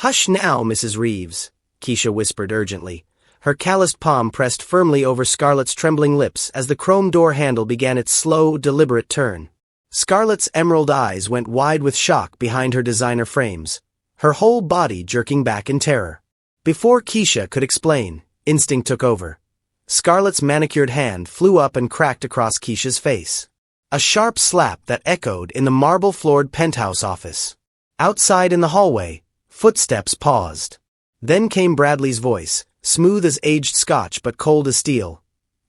"Hush now, Mrs. Reeves," Keisha whispered urgently, her calloused palm pressed firmly over Scarlett's trembling lips as the chrome door handle began its slow, deliberate turn. Scarlett's emerald eyes went wide with shock behind her designer frames, her whole body jerking back in terror. Before Keisha could explain, instinct took over. Scarlett's manicured hand flew up and cracked across Keisha's face. A sharp slap that echoed in the marble-floored penthouse office. Outside in the hallway, footsteps paused. Then came Bradley's voice, smooth as aged scotch but cold as steel.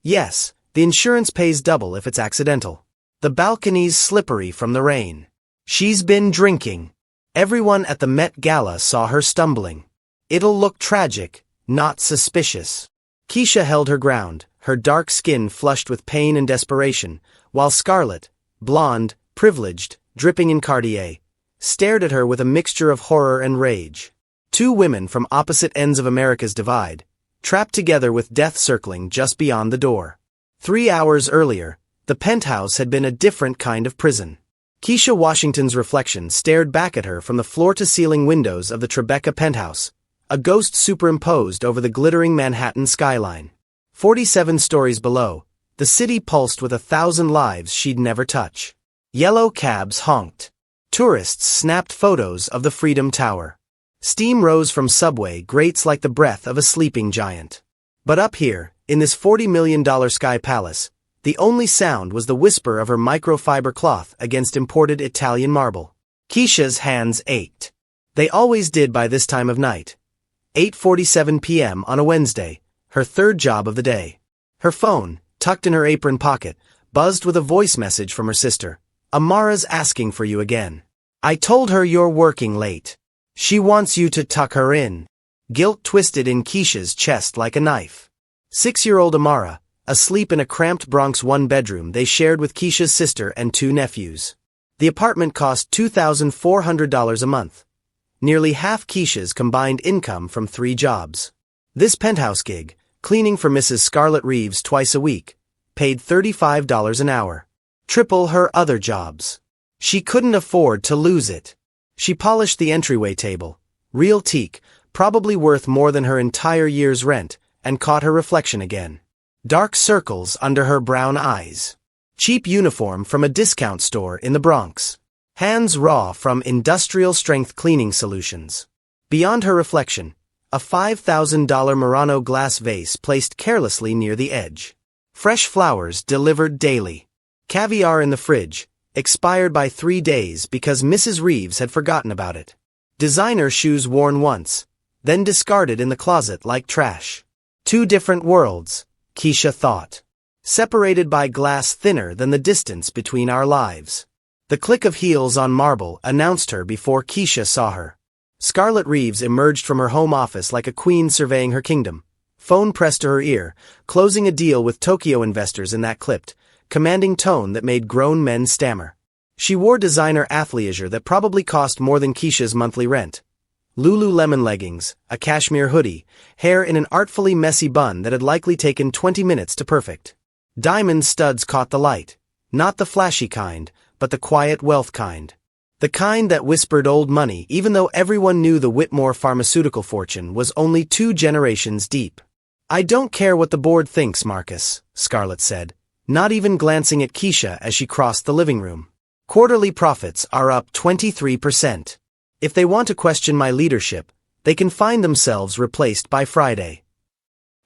"Yes, the insurance pays double if it's accidental. The balcony's slippery from the rain. She's been drinking. Everyone at the Met Gala saw her stumbling. It'll look tragic, not suspicious." Keisha held her ground, her dark skin flushed with pain and desperation, while Scarlett, blonde, privileged, dripping in Cartier, stared at her with a mixture of horror and rage. Two women from opposite ends of America's divide, trapped together with death circling just beyond the door. 3 hours earlier, the penthouse had been a different kind of prison. Keisha Washington's reflection stared back at her from the floor-to-ceiling windows of the Tribeca penthouse, a ghost superimposed over the glittering Manhattan skyline. 47 stories below, the city pulsed with 1,000 lives she'd never touch. Yellow cabs honked. Tourists snapped photos of the Freedom Tower. Steam rose from subway grates like the breath of a sleeping giant. But up here, in this $40 million sky palace, the only sound was the whisper of her microfiber cloth against imported Italian marble. Keisha's hands ached. They always did by this time of night. 8:47 p.m. on a Wednesday, her third job of the day. Her phone, tucked in her apron pocket, buzzed with a voice message from her sister. "Amara's asking for you again. I told her you're working late. She wants you to tuck her in." Guilt twisted in Keisha's chest like a knife. 6-year-old Amara, asleep in a cramped Bronx one-bedroom they shared with Keisha's sister and 2 nephews. The apartment cost $2,400 a month. Nearly half Keisha's combined income from 3 jobs. This penthouse gig, cleaning for Mrs. Scarlett Reeves twice a week, paid $35 an hour. Triple her other jobs. She couldn't afford to lose it. She polished the entryway table, real teak, probably worth more than her entire year's rent, and caught her reflection again. Dark circles under her brown eyes. Cheap uniform from a discount store in the Bronx. Hands raw from industrial-strength cleaning solutions. Beyond her reflection, a $5,000 Murano glass vase placed carelessly near the edge. Fresh flowers delivered daily. Caviar in the fridge, expired by 3 days because Mrs. Reeves had forgotten about it. Designer shoes worn once, then discarded in the closet like trash. 2 different worlds, Keisha thought. Separated by glass thinner than the distance between our lives. The click of heels on marble announced her before Keisha saw her. Scarlett Reeves emerged from her home office like a queen surveying her kingdom. Phone pressed to her ear, closing a deal with Tokyo investors in that clipped, commanding tone that made grown men stammer. She wore designer athleisure that probably cost more than Keisha's monthly rent. Lululemon leggings, a cashmere hoodie, hair in an artfully messy bun that had likely taken 20 minutes to perfect. Diamond studs caught the light. Not the flashy kind, but the quiet wealth kind. The kind that whispered old money even though everyone knew the Whitmore pharmaceutical fortune was only 2 generations deep. "I don't care what the board thinks, Marcus," Scarlett said, not even glancing at Keisha as she crossed the living room. "Quarterly profits are up 23%. If they want to question my leadership, they can find themselves replaced by Friday."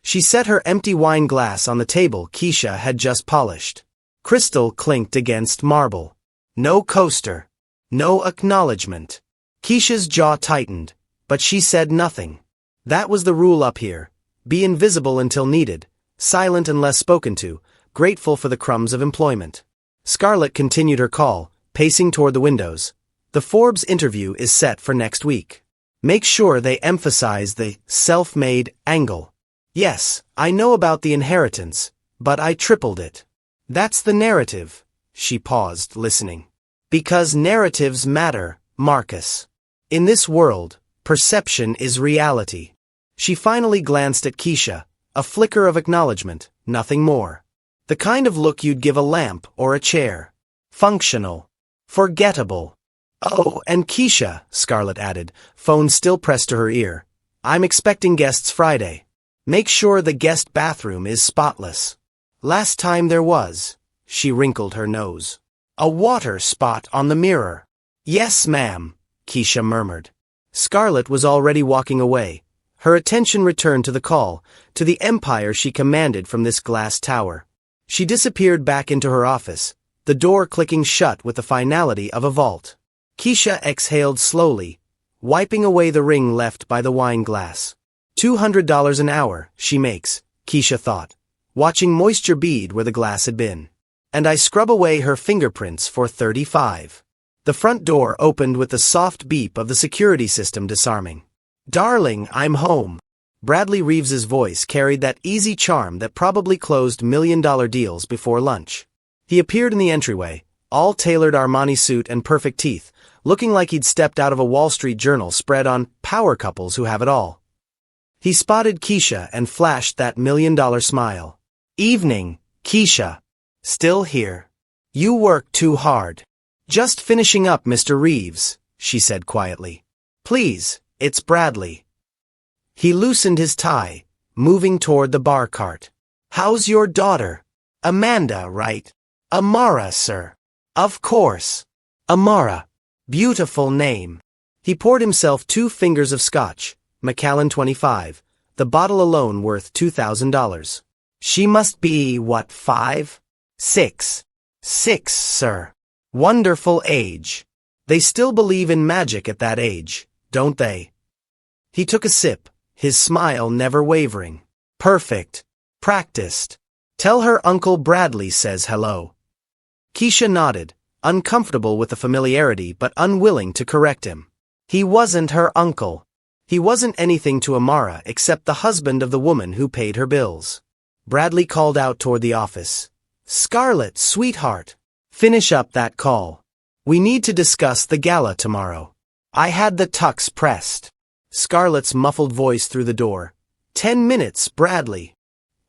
She set her empty wine glass on the table Keisha had just polished. Crystal clinked against marble. No coaster. No acknowledgement. Keisha's jaw tightened, but she said nothing. That was the rule up here. Be invisible until needed, silent unless spoken to, grateful for the crumbs of employment. Scarlett continued her call, pacing toward the windows. The Forbes interview is set for next week. Make sure they emphasize the self-made angle. Yes, I know about the inheritance, but I tripled it. That's the narrative. She paused, listening. Because narratives matter, Marcus. In this world, perception is reality. She finally glanced at Keisha, a flicker of acknowledgement, nothing more. The kind of look you'd give a lamp or a chair. Functional. Forgettable. Oh, and Keisha, Scarlett added, phone still pressed to her ear. I'm expecting guests Friday. Make sure the guest bathroom is spotless. Last time there was, she wrinkled her nose, a water spot on the mirror. Yes, ma'am, Keisha murmured. Scarlett was already walking away. Her attention returned to the call, to the empire she commanded from this glass tower. She disappeared back into her office, the door clicking shut with the finality of a vault. Keisha exhaled slowly, wiping away the ring left by the wine glass. $200 an hour, she makes, Keisha thought, watching moisture bead where the glass had been. And I scrub away her fingerprints for 35. The front door opened with the soft beep of the security system disarming. Darling, I'm home. Bradley Reeves's voice carried that easy charm that probably closed million-dollar deals before lunch. He appeared in the entryway, all tailored Armani suit and perfect teeth, looking like he'd stepped out of a Wall Street journal spread on power couples who have it all. He spotted Keisha and flashed that million-dollar smile. Evening, Keisha. Still here. You work too hard. Just finishing up, Mr. Reeves, she said quietly. Please, it's Bradley. He loosened his tie, moving toward the bar cart. How's your daughter? Amanda, right? Amara, sir. Of course. Amara. Beautiful name. He poured himself 2 fingers of scotch, Macallan 25, the bottle alone worth $2,000. She must be, what, 5? 6. 6, sir. Wonderful age. They still believe in magic at that age, don't they? He took a sip, his smile never wavering. Perfect. Practiced. Tell her Uncle Bradley says hello. Keisha nodded, uncomfortable with the familiarity but unwilling to correct him. He wasn't her uncle. He wasn't anything to Amara except the husband of the woman who paid her bills. Bradley called out toward the office. Scarlett, sweetheart. Finish up that call. We need to discuss the gala tomorrow. I had the tux pressed. Scarlett's muffled voice through the door. 10 minutes, Bradley.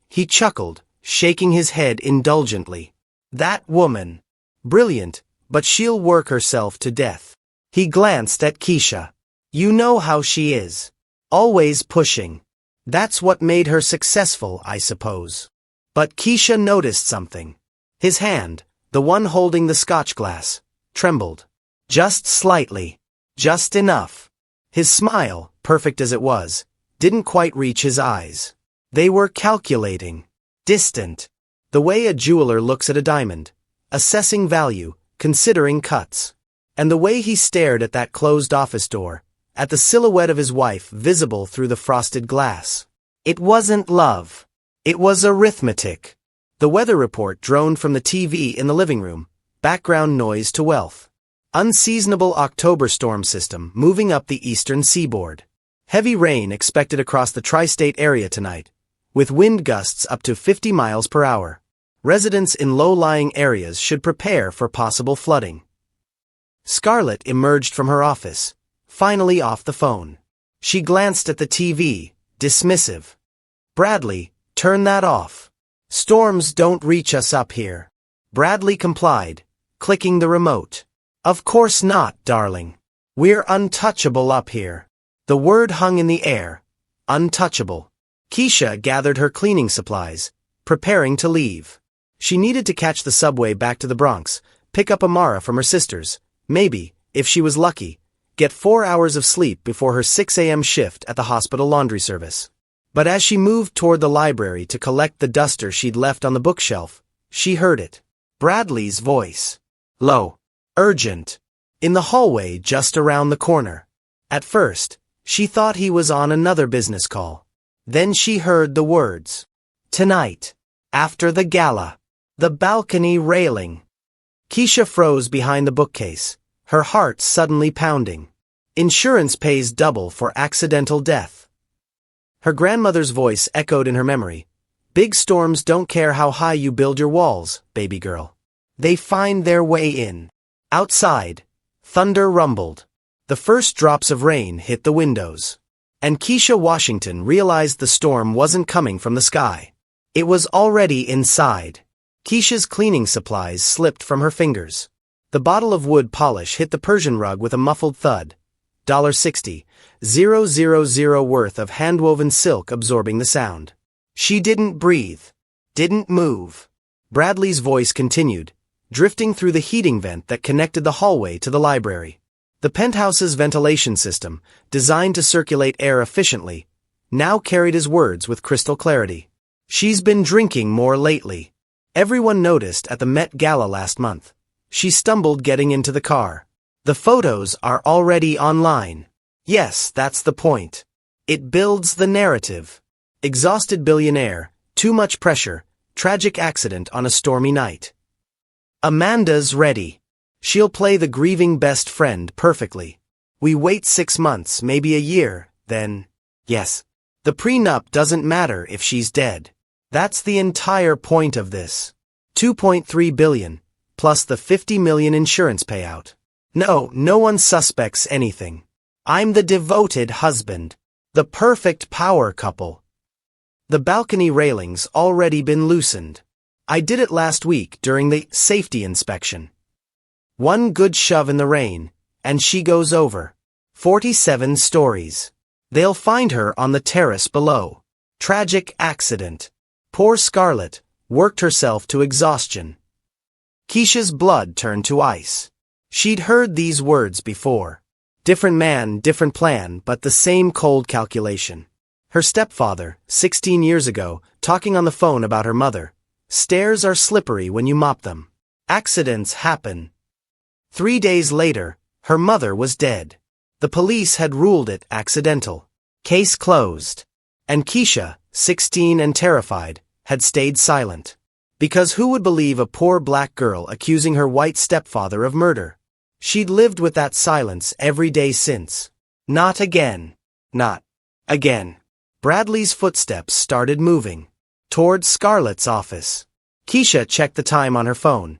He chuckled, shaking his head indulgently. That woman. Brilliant, but she'll work herself to death. He glanced at Keisha. You know how she is. Always pushing. That's what made her successful, I suppose. But Keisha noticed something. His hand, the one holding the scotch glass, trembled. Just slightly. Just enough. His smile, perfect as it was, didn't quite reach his eyes. They were calculating. Distant. The way a jeweler looks at a diamond. Assessing value, considering cuts. And the way he stared at that closed office door, at the silhouette of his wife visible through the frosted glass. It wasn't love. It was arithmetic. The weather report droned from the TV in the living room, background noise to wealth. Unseasonable October storm system moving up the eastern seaboard. Heavy rain expected across the tri-state area tonight, with wind gusts up to 50 miles per hour. Residents in low-lying areas should prepare for possible flooding. Scarlett emerged from her office, finally off the phone. She glanced at the TV, dismissive. Bradley, turn that off. Storms don't reach us up here. Bradley complied, clicking the remote. Of course not, darling. We're untouchable up here. The word hung in the air. Untouchable. Keisha gathered her cleaning supplies, preparing to leave. She needed to catch the subway back to the Bronx, pick up Amara from her sisters, maybe, if she was lucky, get 4 hours of sleep before her 6 a.m. shift at the hospital laundry service. But as she moved toward the library to collect the duster she'd left on the bookshelf, she heard it. Bradley's voice. Low. Urgent. In the hallway just around the corner. At first, she thought he was on another business call. Then she heard the words. Tonight. After the gala. The balcony railing. Keisha froze behind the bookcase, her heart suddenly pounding. Insurance pays double for accidental death. Her grandmother's voice echoed in her memory. Big storms don't care how high you build your walls, baby girl. They find their way in. Outside, thunder rumbled. The first drops of rain hit the windows. And Keisha Washington realized the storm wasn't coming from the sky. It was already inside. Keisha's cleaning supplies slipped from her fingers. The bottle of wood polish hit the Persian rug with a muffled thud. $60, 000 worth of handwoven silk absorbing the sound. She didn't breathe. Didn't move. Bradley's voice continued, drifting through the heating vent that connected the hallway to the library. The penthouse's ventilation system, designed to circulate air efficiently, now carried his words with crystal clarity. She's been drinking more lately. Everyone noticed at the Met Gala last month. She stumbled getting into the car. The photos are already online. Yes, that's the point. It builds the narrative. Exhausted billionaire, too much pressure, tragic accident on a stormy night. Amanda's ready. She'll play the grieving best friend perfectly. We wait 6 months, maybe a year, then, yes. The prenup doesn't matter if she's dead. That's the entire point of this. $2.3 billion, plus the $50 million insurance payout. No one suspects anything. I'm the devoted husband. The perfect power couple. The balcony railing's already been loosened. I did it last week during the safety inspection. One good shove in the rain, and she goes over. 47 stories. They'll find her on the terrace below. Tragic accident. Poor Scarlett worked herself to exhaustion. Keisha's blood turned to ice. She'd heard these words before. Different man, different plan, but the same cold calculation. Her stepfather, 16 years ago, talking on the phone about her mother. Stairs are slippery when you mop them. Accidents happen. 3 days later, her mother was dead. The police had ruled it accidental. Case closed. And Keisha, 16 and terrified, had stayed silent. Because who would believe a poor black girl accusing her white stepfather of murder? She'd lived with that silence every day since. Not again. Not again. Bradley's footsteps started moving. Toward Scarlett's office. Keisha checked the time on her phone.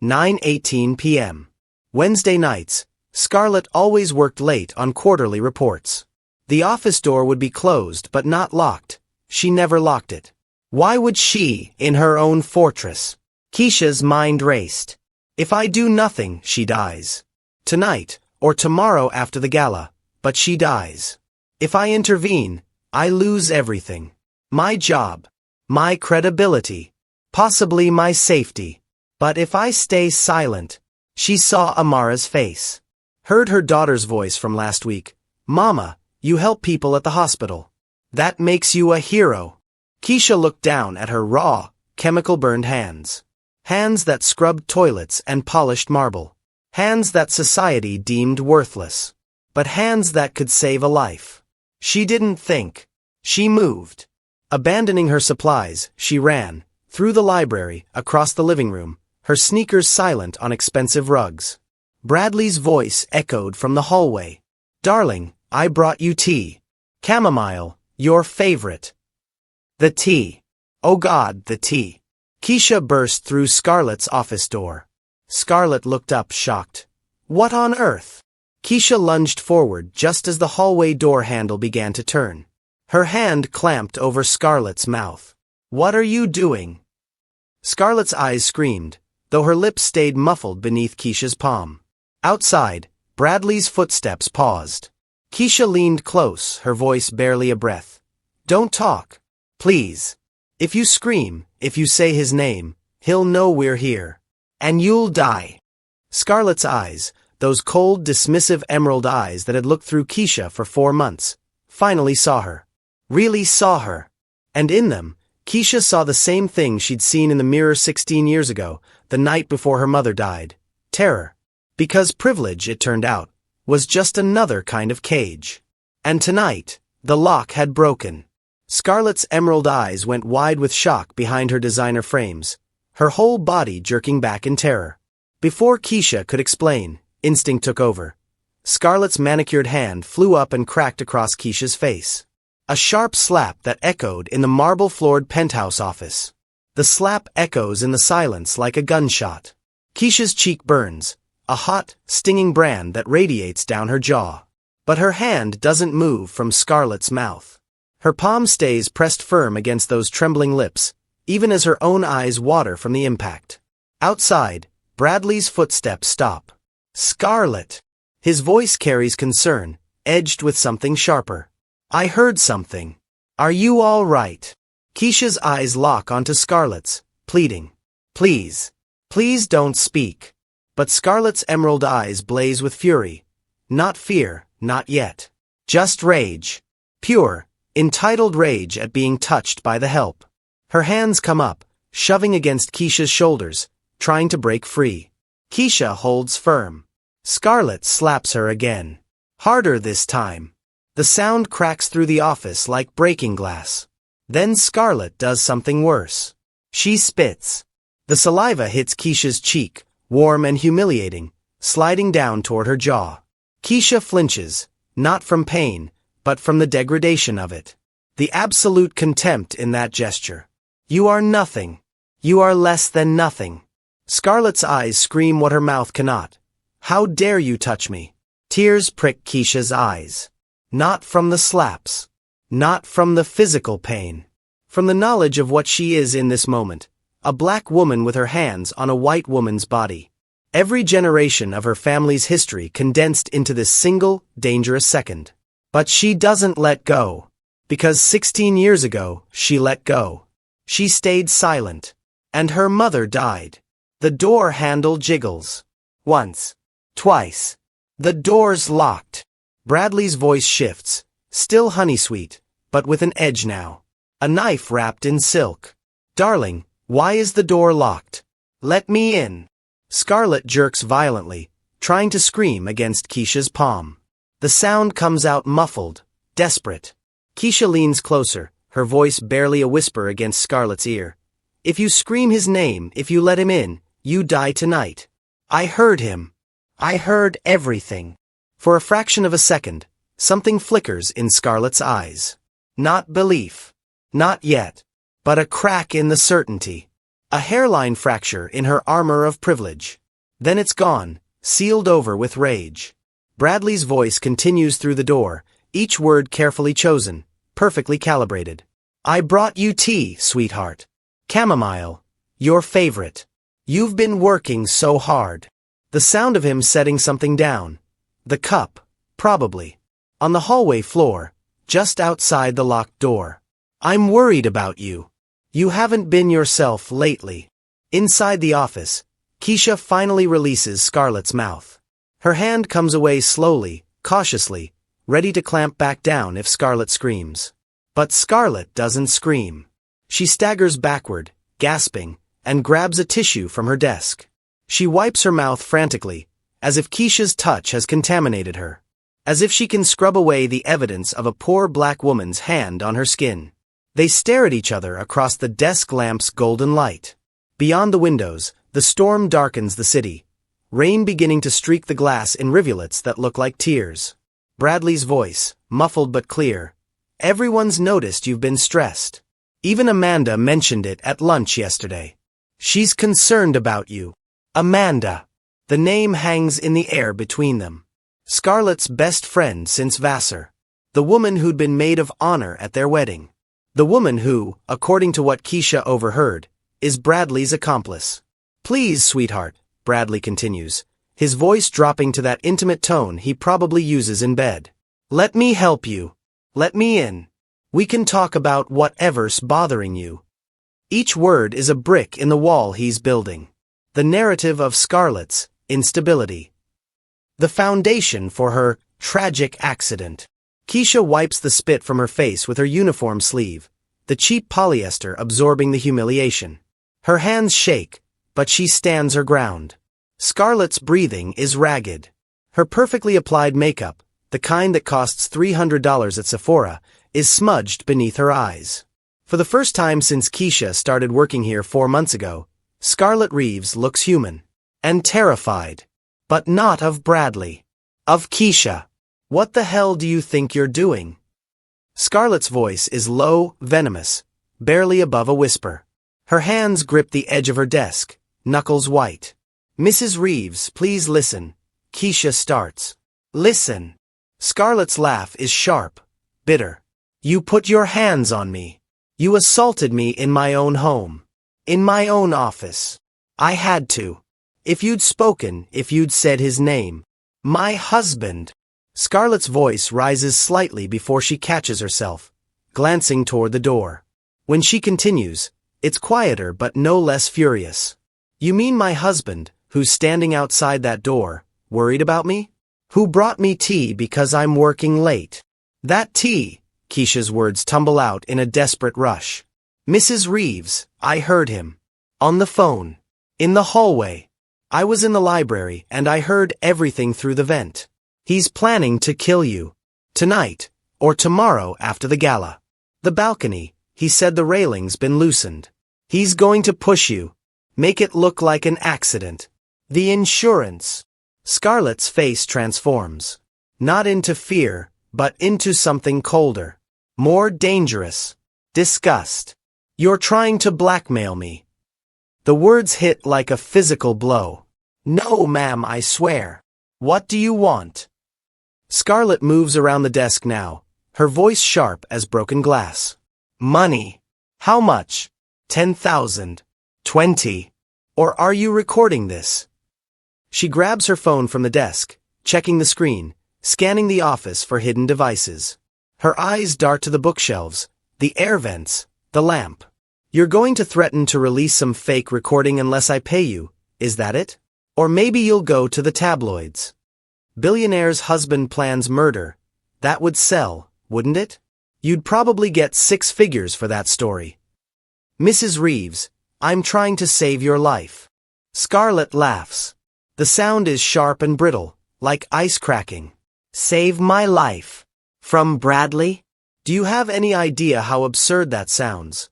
9:18 p.m. Wednesday nights, Scarlett always worked late on quarterly reports. The office door would be closed but not locked. She never locked it. Why would she, in her own fortress? Keisha's mind raced. If I do nothing, she dies. Tonight, or tomorrow after the gala, but she dies. If I intervene, I lose everything. My job. My credibility. Possibly my safety. But if I stay silent. She saw Amara's face. Heard her daughter's voice from last week. Mama, you help people at the hospital. That makes you a hero. Keisha looked down at her raw, chemical-burned hands. Hands that scrubbed toilets and polished marble. Hands that society deemed worthless. But hands that could save a life. She didn't think. She moved. Abandoning her supplies, she ran, through the library, across the living room, her sneakers silent on expensive rugs. Bradley's voice echoed from the hallway. Darling, I brought you tea. Chamomile, your favorite. The tea. Oh God, the tea. Keisha burst through Scarlett's office door. Scarlett looked up, shocked. What on earth? Keisha lunged forward just as the hallway door handle began to turn. Her hand clamped over Scarlett's mouth. What are you doing? Scarlett's eyes screamed, though her lips stayed muffled beneath Keisha's palm. Outside, Bradley's footsteps paused. Keisha leaned close, her voice barely a breath. Don't talk. Please. If you scream, if you say his name, he'll know we're here. And you'll die. Scarlett's eyes, those cold, dismissive emerald eyes that had looked through Keisha for 4 months, finally saw her. Really saw her. And in them, Keisha saw the same thing she'd seen in the mirror 16 years ago, the night before her mother died. Terror. Because privilege, it turned out, was just another kind of cage. And tonight, the lock had broken. Scarlett's emerald eyes went wide with shock behind her designer frames, her whole body jerking back in terror. Before Keisha could explain, instinct took over. Scarlett's manicured hand flew up and cracked across Keisha's face. A sharp slap that echoed in the marble-floored penthouse office. The slap echoes in the silence like a gunshot. Keisha's cheek burns, a hot, stinging brand that radiates down her jaw. But her hand doesn't move from Scarlett's mouth. Her palm stays pressed firm against those trembling lips, even as her own eyes water from the impact. Outside, Bradley's footsteps stop. Scarlett. His voice carries concern, edged with something sharper. I heard something. Are you all right? Keisha's eyes lock onto Scarlett's, pleading. Please. Please don't speak. But Scarlett's emerald eyes blaze with fury. Not fear, not yet. Just rage. Pure, entitled rage at being touched by the help. Her hands come up, shoving against Keisha's shoulders, trying to break free. Keisha holds firm. Scarlett slaps her again. Harder this time. The sound cracks through the office like breaking glass. Then Scarlett does something worse. She spits. The saliva hits Keisha's cheek, warm and humiliating, sliding down toward her jaw. Keisha flinches, not from pain, but from the degradation of it. The absolute contempt in that gesture. You are nothing. You are less than nothing. Scarlett's eyes scream what her mouth cannot. How dare you touch me? Tears prick Keisha's eyes. Not from the slaps. Not from the physical pain. From the knowledge of what she is in this moment. A black woman with her hands on a white woman's body. Every generation of her family's history condensed into this single, dangerous second. But she doesn't let go. Because 16 years ago, she let go. She stayed silent. And her mother died. The door handle jiggles. Once. Twice. The door's locked. Bradley's voice shifts, still honey-sweet, but with an edge now. A knife wrapped in silk. Darling, why is the door locked? Let me in. Scarlett jerks violently, trying to scream against Keisha's palm. The sound comes out muffled, desperate. Keisha leans closer, her voice barely a whisper against Scarlett's ear. If you scream his name, if you let him in, you die tonight. I heard him. I heard everything. For a fraction of a second, something flickers in Scarlett's eyes. Not belief. Not yet. But a crack in the certainty. A hairline fracture in her armor of privilege. Then it's gone, sealed over with rage. Bradley's voice continues through the door, each word carefully chosen, perfectly calibrated. I brought you tea, sweetheart. Chamomile. Your favorite. You've been working so hard. The sound of him setting something down. The cup, probably. On the hallway floor, just outside the locked door. I'm worried about you. You haven't been yourself lately. Inside the office, Keisha finally releases Scarlett's mouth. Her hand comes away slowly, cautiously, ready to clamp back down if Scarlett screams. But Scarlett doesn't scream. She staggers backward, gasping, and grabs a tissue from her desk. She wipes her mouth frantically, as if Keisha's touch has contaminated her. As if she can scrub away the evidence of a poor black woman's hand on her skin. They stare at each other across the desk lamp's golden light. Beyond the windows, the storm darkens the city, rain beginning to streak the glass in rivulets that look like tears. Bradley's voice, muffled but clear. Everyone's noticed you've been stressed. Even Amanda mentioned it at lunch yesterday. She's concerned about you. Amanda. The name hangs in the air between them. Scarlett's best friend since Vassar. The woman who'd been maid of honor at their wedding. The woman who, according to what Keisha overheard, is Bradley's accomplice. Please, sweetheart, Bradley continues, his voice dropping to that intimate tone he probably uses in bed. Let me help you. Let me in. We can talk about whatever's bothering you. Each word is a brick in the wall he's building. The narrative of Scarlett's instability. The foundation for her tragic accident. Keisha wipes the spit from her face with her uniform sleeve, the cheap polyester absorbing the humiliation. Her hands shake, but she stands her ground. Scarlett's breathing is ragged. Her perfectly applied makeup, the kind that costs $300 at Sephora, is smudged beneath her eyes. For the first time since Keisha started working here 4 months ago, Scarlett Reeves looks human. And terrified. But not of Bradley. Of Keisha. What the hell do you think you're doing? Scarlett's voice is low, venomous, barely above a whisper. Her hands grip the edge of her desk, knuckles white. Mrs. Reeves, please listen. Keisha starts. Listen. Scarlett's laugh is sharp, bitter. You put your hands on me. You assaulted me in my own home. In my own office. I had to. If you'd spoken, if you'd said his name. My husband. Scarlett's voice rises slightly before she catches herself, glancing toward the door. When she continues, it's quieter but no less furious. You mean my husband, who's standing outside that door, worried about me? Who brought me tea because I'm working late? That tea, Keisha's words tumble out in a desperate rush. Mrs. Reeves, I heard him. On the phone. In the hallway. I was in the library and I heard everything through the vent. He's planning to kill you. Tonight, or tomorrow after the gala. The balcony, he said the railing's been loosened. He's going to push you. Make it look like an accident. The insurance. Scarlett's face transforms. Not into fear, but into something colder. More dangerous. Disgust. You're trying to blackmail me. The words hit like a physical blow. No, ma'am, I swear. What do you want? Scarlett moves around the desk now, her voice sharp as broken glass. Money. How much? 10,000. 20. Or are you recording this? She grabs her phone from the desk, checking the screen, scanning the office for hidden devices. Her eyes dart to the bookshelves, the air vents, the lamp. You're going to threaten to release some fake recording unless I pay you, is that it? Or maybe you'll go to the tabloids. Billionaire's husband plans murder. That would sell, wouldn't it? You'd probably get 6 figures for that story. Mrs. Reeves, I'm trying to save your life. Scarlett laughs. The sound is sharp and brittle, like ice cracking. Save my life. From Bradley? Do you have any idea how absurd that sounds?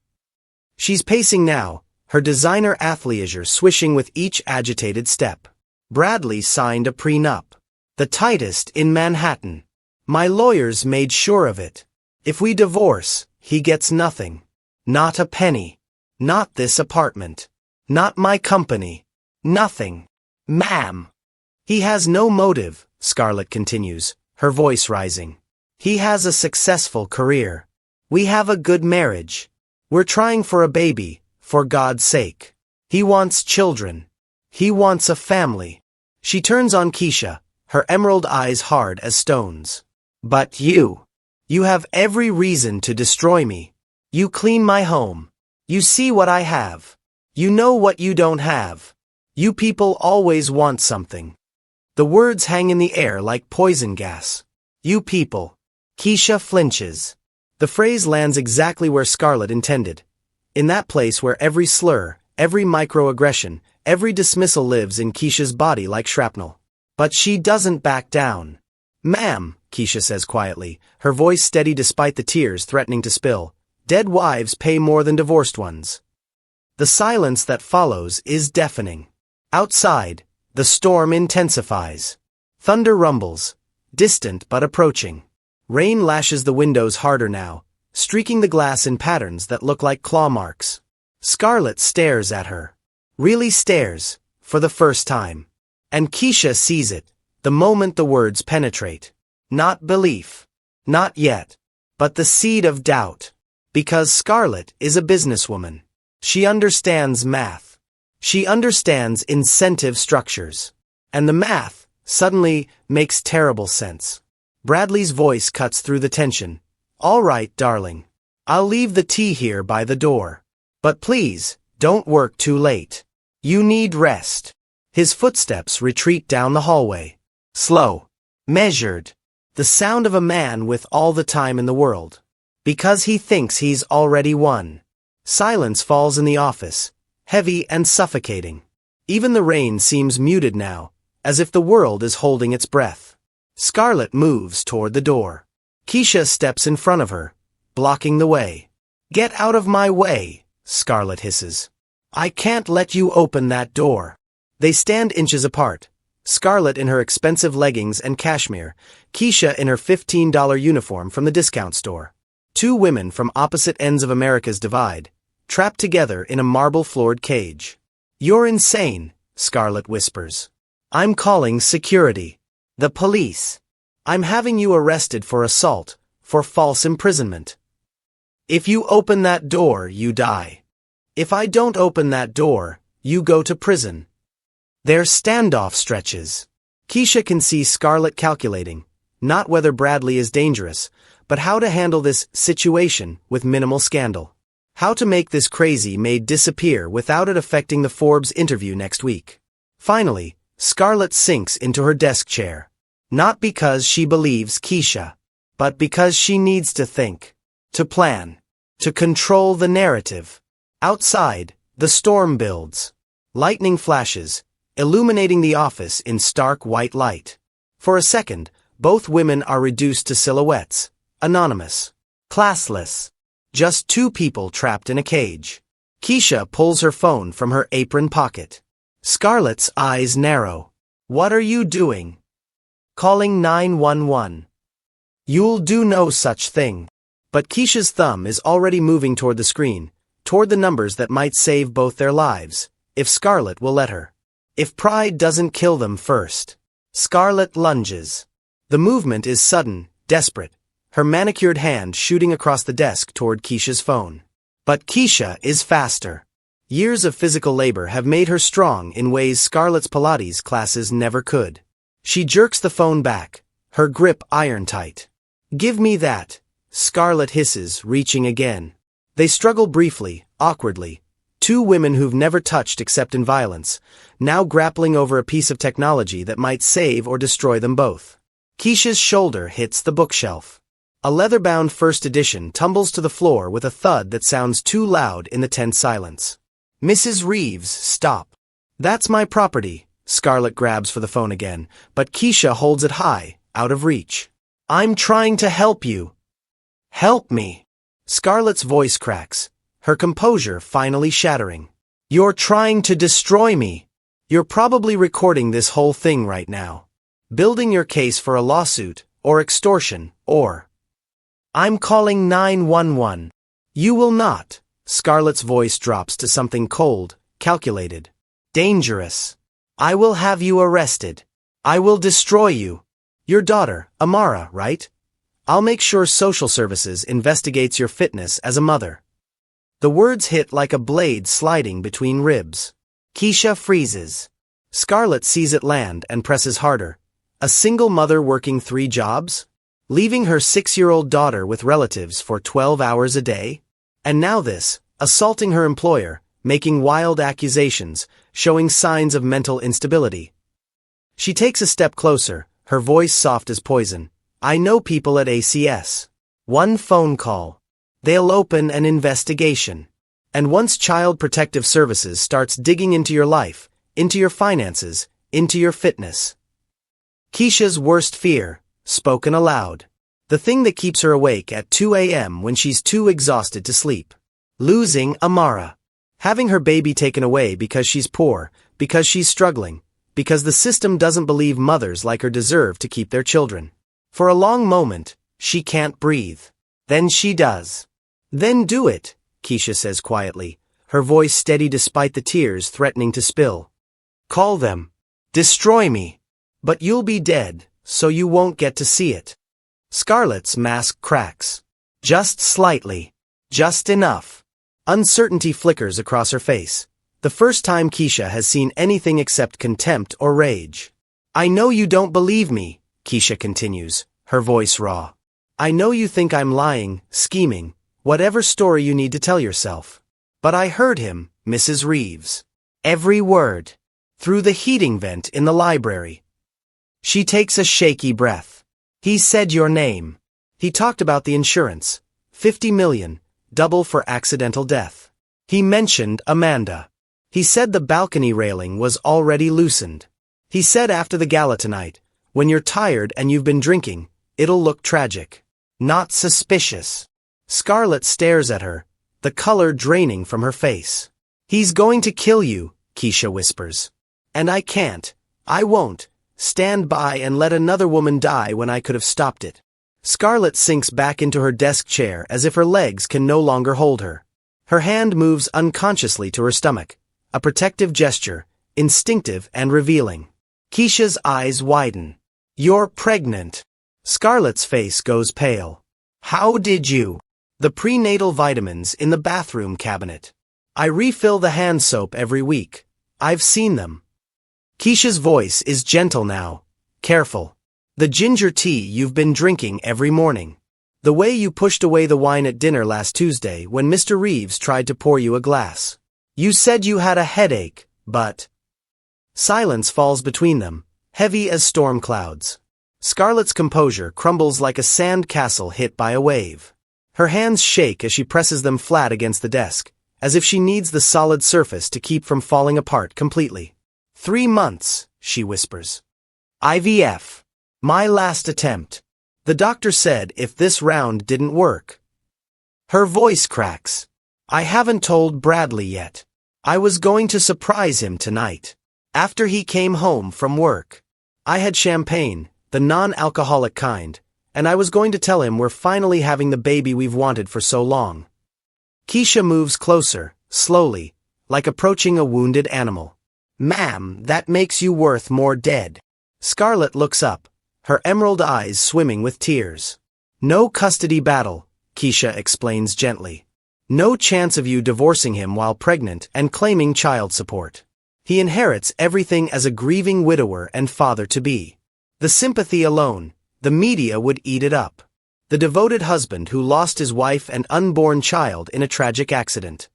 She's pacing now, her designer athleisure swishing with each agitated step. Bradley signed a prenup. The tightest in Manhattan. My lawyers made sure of it. If we divorce, he gets nothing. Not a penny. Not this apartment. Not my company. Nothing. Ma'am. He has no motive, Scarlett continues, her voice rising. He has a successful career. We have a good marriage. We're trying for a baby, for God's sake. He wants children. He wants a family. She turns on Keisha, her emerald eyes hard as stones. But you have every reason to destroy me. You clean my home. You see what I have. You know what you don't have. You people always want something. The words hang in the air like poison gas. You people. Keisha flinches. The phrase lands exactly where Scarlett intended. In that place where every slur, every microaggression, every dismissal lives in Keisha's body like shrapnel. But she doesn't back down. Ma'am, Keisha says quietly, her voice steady despite the tears threatening to spill. Dead wives pay more than divorced ones. The silence that follows is deafening. Outside, the storm intensifies. Thunder rumbles, distant but approaching. Rain lashes the windows harder now, streaking the glass in patterns that look like claw marks. Scarlett stares at her. Really stares, for the first time. And Keisha sees it, the moment the words penetrate. Not belief. Not yet. But the seed of doubt. Because Scarlett is a businesswoman. She understands math. She understands incentive structures. And the math, suddenly, makes terrible sense. Bradley's voice cuts through the tension. All right, darling. I'll leave the tea here by the door. But please, don't work too late. You need rest. His footsteps retreat down the hallway. Slow. Measured. The sound of a man with all the time in the world. Because he thinks he's already won. Silence falls in the office, heavy and suffocating. Even the rain seems muted now, as if the world is holding its breath. Scarlett moves toward the door. Keisha steps in front of her, blocking the way. Get out of my way, Scarlett hisses. I can't let you open that door. They stand inches apart. Scarlett in her expensive leggings and cashmere, Keisha in her $15 uniform from the discount store. 2 women from opposite ends of America's divide, trapped together in a marble-floored cage. You're insane, Scarlett whispers. I'm calling security. The police. I'm having you arrested for assault, for false imprisonment. If you open that door, you die. If I don't open that door, you go to prison. Their standoff stretches. Keisha can see Scarlett calculating, not whether Bradley is dangerous, but how to handle this situation with minimal scandal. How to make this crazy Maid disappear without it affecting the Forbes interview next week. Finally, Scarlett sinks into her desk chair. Not because she believes Keisha, but because she needs to think, to plan, to control the narrative. Outside, the storm builds. Lightning flashes, illuminating the office in stark white light. For a second, both women are reduced to silhouettes, anonymous, classless. Just two people trapped in a cage. Keisha pulls her phone from her apron pocket. Scarlett's eyes narrow. What are you doing? Calling 911. You'll do no such thing. But Keisha's thumb is already moving toward the screen, toward the numbers that might save both their lives, if Scarlett will let her. If pride doesn't kill them first. Scarlett lunges. The movement is sudden, desperate, her manicured hand shooting across the desk toward Keisha's phone. But Keisha is faster. Years of physical labor have made her strong in ways Scarlett's Pilates classes never could. She jerks the phone back, her grip iron-tight. Give me that, Scarlett hisses, reaching again. They struggle briefly, awkwardly. Two women who've never touched except in violence, now grappling over a piece of technology that might save or destroy them both. Keisha's shoulder hits the bookshelf. A leather-bound first edition tumbles to the floor with a thud that sounds too loud in the tense silence. Mrs. Reeves, stop. That's my property. Scarlett grabs for the phone again, but Keisha holds it high, out of reach. I'm trying to help you. Help me. Scarlett's voice cracks, her composure finally shattering. You're trying to destroy me. You're probably recording this whole thing right now. Building your case for a lawsuit, or extortion, or... I'm calling 911. You will not. Scarlett's voice drops to something cold, calculated. Dangerous. I will have you arrested. I will destroy you. Your daughter, Amara, right? I'll make sure social services investigates your fitness as a mother. The words hit like a blade sliding between ribs. Keisha freezes. Scarlett sees it land and presses harder. A single mother working 3 jobs? Leaving her 6-year-old daughter with relatives for 12 hours a day? And now this, assaulting her employer, making wild accusations, showing signs of mental instability. She takes a step closer, her voice soft as poison. I know people at ACS. One phone call. They'll open an investigation. And once Child Protective Services starts digging into your life, into your finances, into your fitness. Keisha's worst fear, spoken aloud. The thing that keeps her awake at 2 a.m. when she's too exhausted to sleep. Losing Amara. Having her baby taken away because she's poor, because she's struggling, because the system doesn't believe mothers like her deserve to keep their children. For a long moment, she can't breathe. Then she does. Then do it, Keisha says quietly, her voice steady despite the tears threatening to spill. Call them. Destroy me. But you'll be dead, so you won't get to see it. Scarlett's mask cracks. Just slightly. Just enough. Uncertainty flickers across her face. The first time Keisha has seen anything except contempt or rage. I know you don't believe me, Keisha continues, her voice raw. I know you think I'm lying, scheming, whatever story you need to tell yourself. But I heard him, Mrs. Reeves. Every word. Through the heating vent in the library. She takes a shaky breath. He said your name. He talked about the insurance. 50 million, double for accidental death. He mentioned Amanda. He said the balcony railing was already loosened. He said after the gala tonight, when you're tired and you've been drinking, it'll look tragic. Not suspicious. Scarlett stares at her, the color draining from her face. He's going to kill you, Keisha whispers. And I can't, I won't, stand by and let another woman die when I could have stopped it. Scarlett sinks back into her desk chair as if her legs can no longer hold her. Her hand moves unconsciously to her stomach, a protective gesture, instinctive and revealing. Keisha's eyes widen. You're pregnant. Scarlett's face goes pale. How did you? The prenatal vitamins in the bathroom cabinet. I refill the hand soap every week. I've seen them. Keisha's voice is gentle now, careful. The ginger tea you've been drinking every morning. The way you pushed away the wine at dinner last Tuesday when Mr. Reeves tried to pour you a glass. You said you had a headache, but... Silence falls between them, heavy as storm clouds. Scarlett's composure crumbles like a sand castle hit by a wave. Her hands shake as she presses them flat against the desk, as if she needs the solid surface to keep from falling apart completely. 3 months, she whispers. IVF. My last attempt. The doctor said if this round didn't work. Her voice cracks. I haven't told Bradley yet. I was going to surprise him tonight. After he came home from work. I had champagne, the non-alcoholic kind, and I was going to tell him we're finally having the baby we've wanted for so long. Keisha moves closer, slowly, like approaching a wounded animal. Ma'am, that makes you worth more dead. Scarlett looks up, her emerald eyes swimming with tears. No custody battle, Keisha explains gently. No chance of you divorcing him while pregnant and claiming child support. He inherits everything as a grieving widower and father-to-be. The sympathy alone, the media would eat it up. The devoted husband who lost his wife and unborn child in a tragic accident.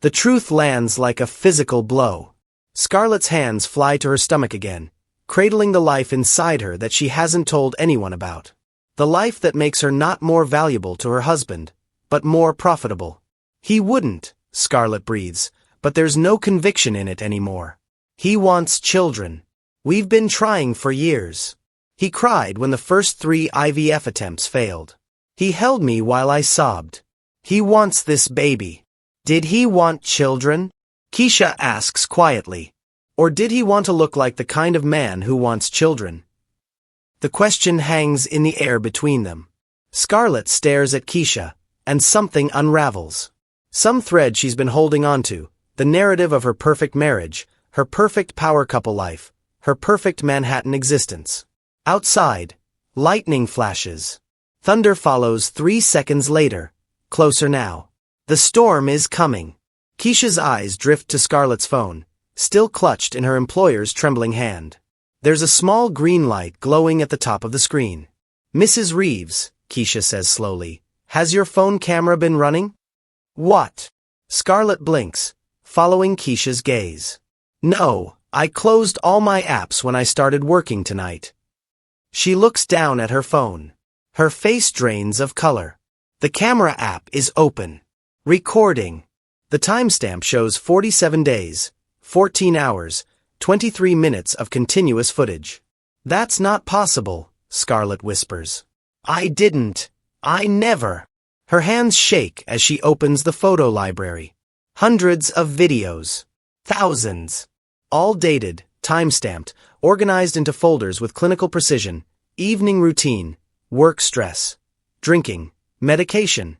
The truth lands like a physical blow. Scarlett's hands fly to her stomach again, cradling the life inside her that she hasn't told anyone about. The life that makes her not more valuable to her husband, but more profitable. He wouldn't, Scarlett breathes, but there's no conviction in it anymore. He wants children. We've been trying for years. He cried when the first 3 IVF attempts failed. He held me while I sobbed. He wants this baby. Did he want children? Keisha asks quietly. Or did he want to look like the kind of man who wants children? The question hangs in the air between them. Scarlett stares at Keisha, and something unravels. Some thread she's been holding onto, the narrative of her perfect marriage, her perfect power couple life, her perfect Manhattan existence. Outside, lightning flashes. Thunder follows 3 seconds later, closer now. The storm is coming. Keisha's eyes drift to Scarlett's phone, still clutched in her employer's trembling hand. There's a small green light glowing at the top of the screen. Mrs. Reeves, Keisha says slowly, has your phone camera been running? What? Scarlett blinks, following Keisha's gaze. No, I closed all my apps when I started working tonight. She looks down at her phone. Her face drains of color. The camera app is open. Recording. The timestamp shows 47 days, 14 hours, 23 minutes of continuous footage. That's not possible, Scarlett whispers. I never. Her hands shake as she opens the photo library. Hundreds of videos. Thousands. All dated, time-stamped, organized into folders with clinical precision, evening routine, work stress, drinking, medication.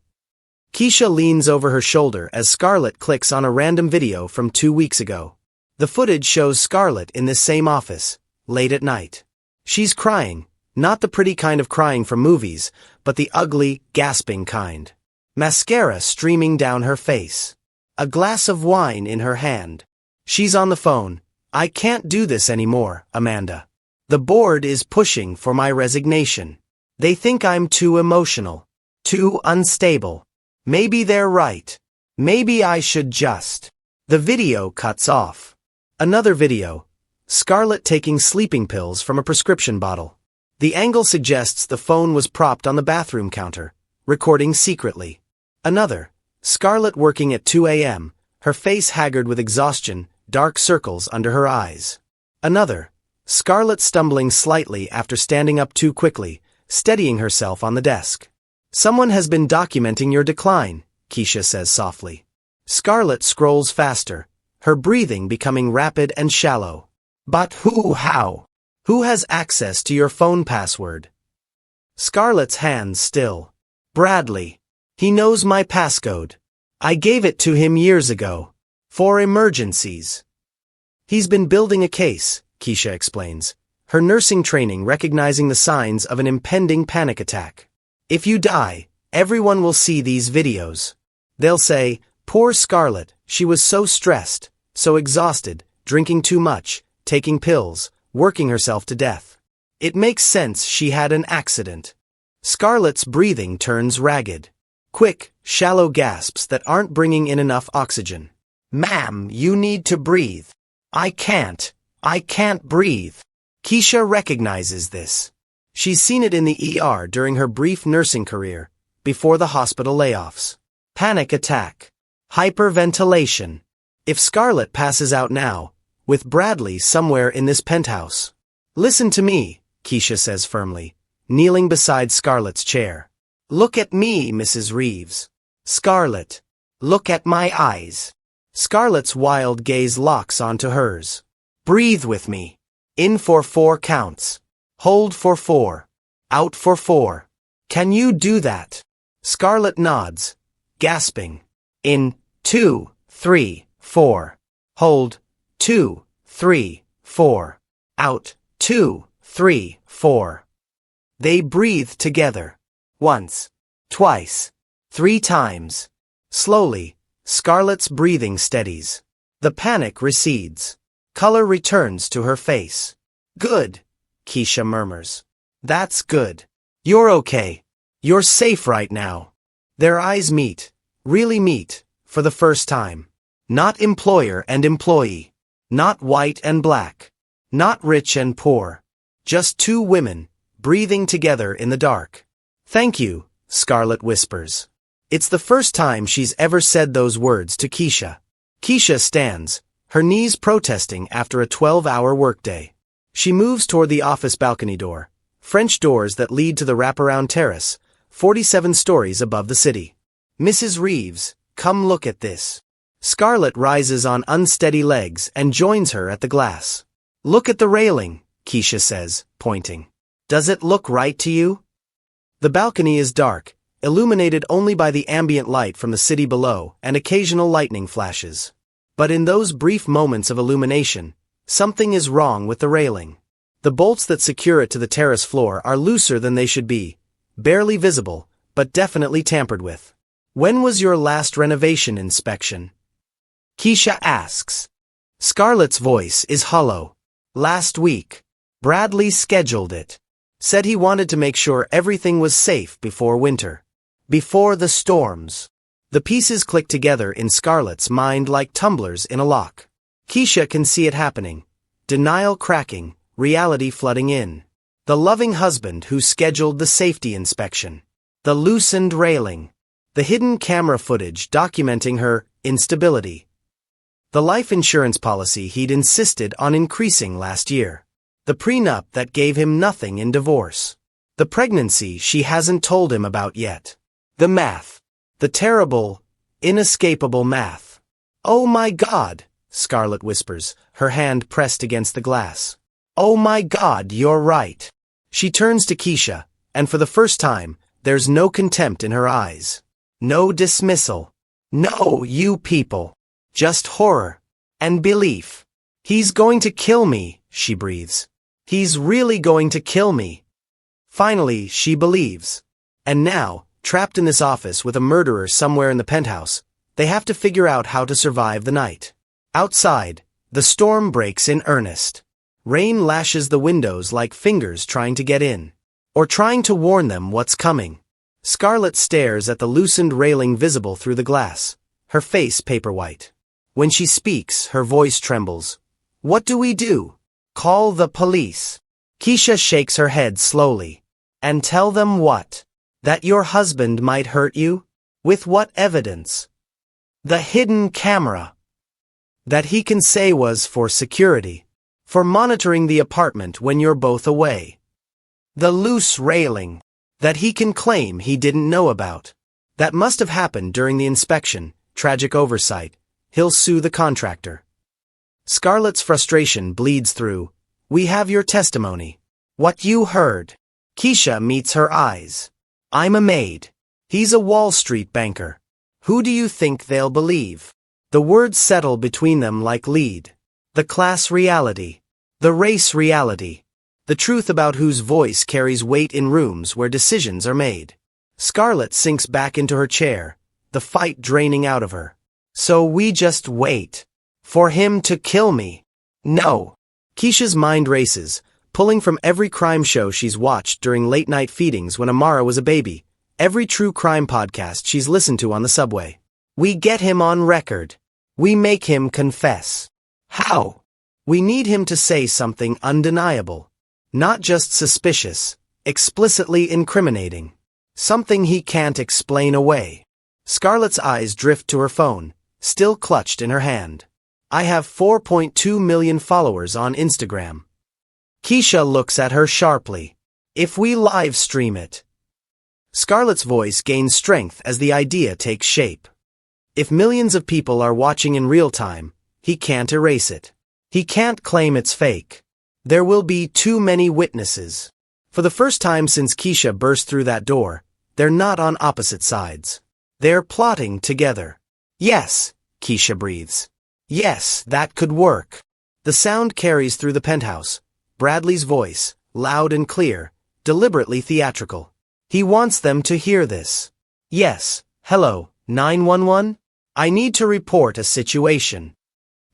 Keisha leans over her shoulder as Scarlett clicks on a random video from 2 weeks ago. The footage shows Scarlett in this same office, late at night. She's crying, not the pretty kind of crying from movies, but the ugly, gasping kind. Mascara streaming down her face. A glass of wine in her hand. She's on the phone. I can't do this anymore, Amanda. The board is pushing for my resignation. They think I'm too emotional. Too unstable. Maybe they're right. Maybe I should just. The video cuts off. Another video. Scarlett taking sleeping pills from a prescription bottle. The angle suggests the phone was propped on the bathroom counter, recording secretly. Another. Scarlett working at 2 a.m., her face haggard with exhaustion, dark circles under her eyes. Another. Scarlett stumbling slightly after standing up too quickly, steadying herself on the desk. Someone has been documenting your decline, Keisha says softly. Scarlett scrolls faster, her breathing becoming rapid and shallow. But how? Who has access to your phone password? Scarlett's hands still. Bradley. He knows my passcode. I gave it to him years ago. For emergencies. He's been building a case, Keisha explains, her nursing training recognizing the signs of an impending panic attack. If you die, everyone will see these videos. They'll say, poor Scarlett, she was so stressed, so exhausted, drinking too much, taking pills, working herself to death. It makes sense she had an accident. Scarlett's breathing turns ragged. Quick, shallow gasps that aren't bringing in enough oxygen. "Ma'am, you need to breathe." I can't breathe." Keisha recognizes this. She's seen it in the ER during her brief nursing career, before the hospital layoffs. Panic attack. Hyperventilation. If Scarlett passes out now, with Bradley somewhere in this penthouse. "Listen to me," Keisha says firmly, kneeling beside Scarlett's chair. "Look at me, Mrs. Reeves." "Scarlett, look at my eyes." Scarlett's wild gaze locks onto hers. "Breathe with me. In for 4 counts. Hold for 4. Out for 4. Can you do that?" Scarlett nods, gasping. "In 2, 3, 4. Hold 2, 3, 4. Out 2, 3, 4. They breathe together. Once, twice, 3 times. Slowly, Scarlett's breathing steadies. The panic recedes. Color returns to her face. "Good," Keisha murmurs. "That's good. You're okay. You're safe right now." Their eyes meet, really meet, for the first time. Not employer and employee. Not white and black. Not rich and poor. Just 2 women, breathing together in the dark. "Thank you," Scarlett whispers. It's the first time she's ever said those words to Keisha. Keisha stands, her knees protesting after a 12-hour workday. She moves toward the office balcony door, French doors that lead to the wraparound terrace, 47 stories above the city. "Mrs. Reeves, come look at this." Scarlett rises on unsteady legs and joins her at the glass. "Look at the railing," Keisha says, pointing. "Does it look right to you?" The balcony is dark, illuminated only by the ambient light from the city below and occasional lightning flashes. But in those brief moments of illumination, something is wrong with the railing. The bolts that secure it to the terrace floor are looser than they should be, barely visible, but definitely tampered with. "When was your last renovation inspection?" Keisha asks. Scarlett's voice is hollow. "Last week. Bradley scheduled it. Said he wanted to make sure everything was safe before winter. Before the storms." The pieces click together in Scarlett's mind like tumblers in a lock. Keisha can see it happening. Denial cracking, reality flooding in. The loving husband who scheduled the safety inspection. The loosened railing. The hidden camera footage documenting her instability. The life insurance policy he'd insisted on increasing last year. The prenup that gave him nothing in divorce. The pregnancy she hasn't told him about yet. The math. The terrible, inescapable math. "Oh my God," Scarlett whispers, her hand pressed against the glass. "Oh my God, you're right." She turns to Keisha, and for the first time, there's no contempt in her eyes. No dismissal. No, you people. Just horror. And belief. "He's going to kill me," she breathes. "He's really going to kill me." Finally, she believes. And now, trapped in this office with a murderer somewhere in the penthouse, they have to figure out how to survive the night. Outside, the storm breaks in earnest. Rain lashes the windows like fingers trying to get in. Or trying to warn them what's coming. Scarlett stares at the loosened railing visible through the glass, her face paper white. When she speaks, her voice trembles. "What do we do?" "Call the police." Keisha shakes her head slowly. "And tell them what? That your husband might hurt you? With what evidence?" "The hidden camera. That he can say was for security. For monitoring the apartment when you're both away. The loose railing. That he can claim he didn't know about. That must have happened during the inspection, tragic oversight. He'll sue the contractor." Scarlett's frustration bleeds through. "We have your testimony. What you heard." Keisha meets her eyes. "I'm a maid. He's a Wall Street banker. Who do you think they'll believe?" The words settle between them like lead. The class reality. The race reality. The truth about whose voice carries weight in rooms where decisions are made. Scarlett sinks back into her chair, the fight draining out of her. "So we just wait. For him to kill me?" "No. Keisha's mind races, pulling from every crime show she's watched during late-night feedings when Amara was a baby, every true crime podcast she's listened to on the subway. We get him on record. We make him confess. How? We need him to say something undeniable. Not just suspicious, explicitly incriminating. Something he can't explain away. Scarlett's eyes drift to her phone, still clutched in her hand. I have 4.2 million followers on Instagram. Keisha looks at her sharply. If we live stream it. Scarlett's voice gains strength as the idea takes shape. If millions of people are watching in real time, he can't erase it. He can't claim it's fake. There will be too many witnesses. For the first time since Keisha burst through that door, they're not on opposite sides. They're plotting together. Yes, Keisha breathes. Yes, that could work. The sound carries through the penthouse. Bradley's voice, loud and clear, deliberately theatrical. He wants them to hear this. Yes, hello, 911? I need to report a situation.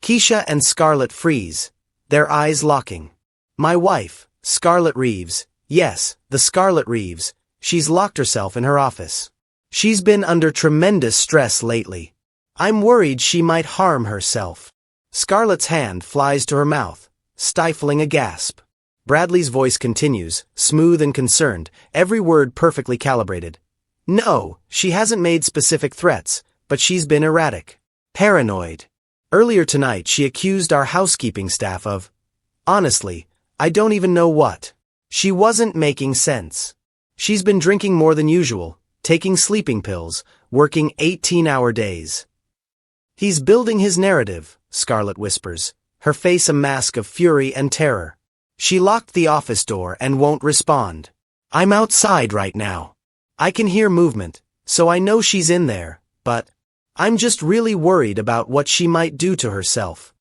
Keisha and Scarlett freeze, their eyes locking. My wife, Scarlett Reeves. Yes, the Scarlett Reeves. She's locked herself in her office. She's been under tremendous stress lately. I'm worried she might harm herself. Scarlett's hand flies to her mouth, stifling a gasp. Bradley's voice continues, smooth and concerned, every word perfectly calibrated. No, she hasn't made specific threats, but she's been erratic. Paranoid. Earlier tonight she accused our housekeeping staff of, honestly, I don't even know what. She wasn't making sense. She's been drinking more than usual, taking sleeping pills, working 18-hour days. He's building his narrative, Scarlett whispers, her face a mask of fury and terror. She locked the office door and won't respond. I'm outside right now. I can hear movement, so I know she's in there, but I'm just really worried about what she might do to herself.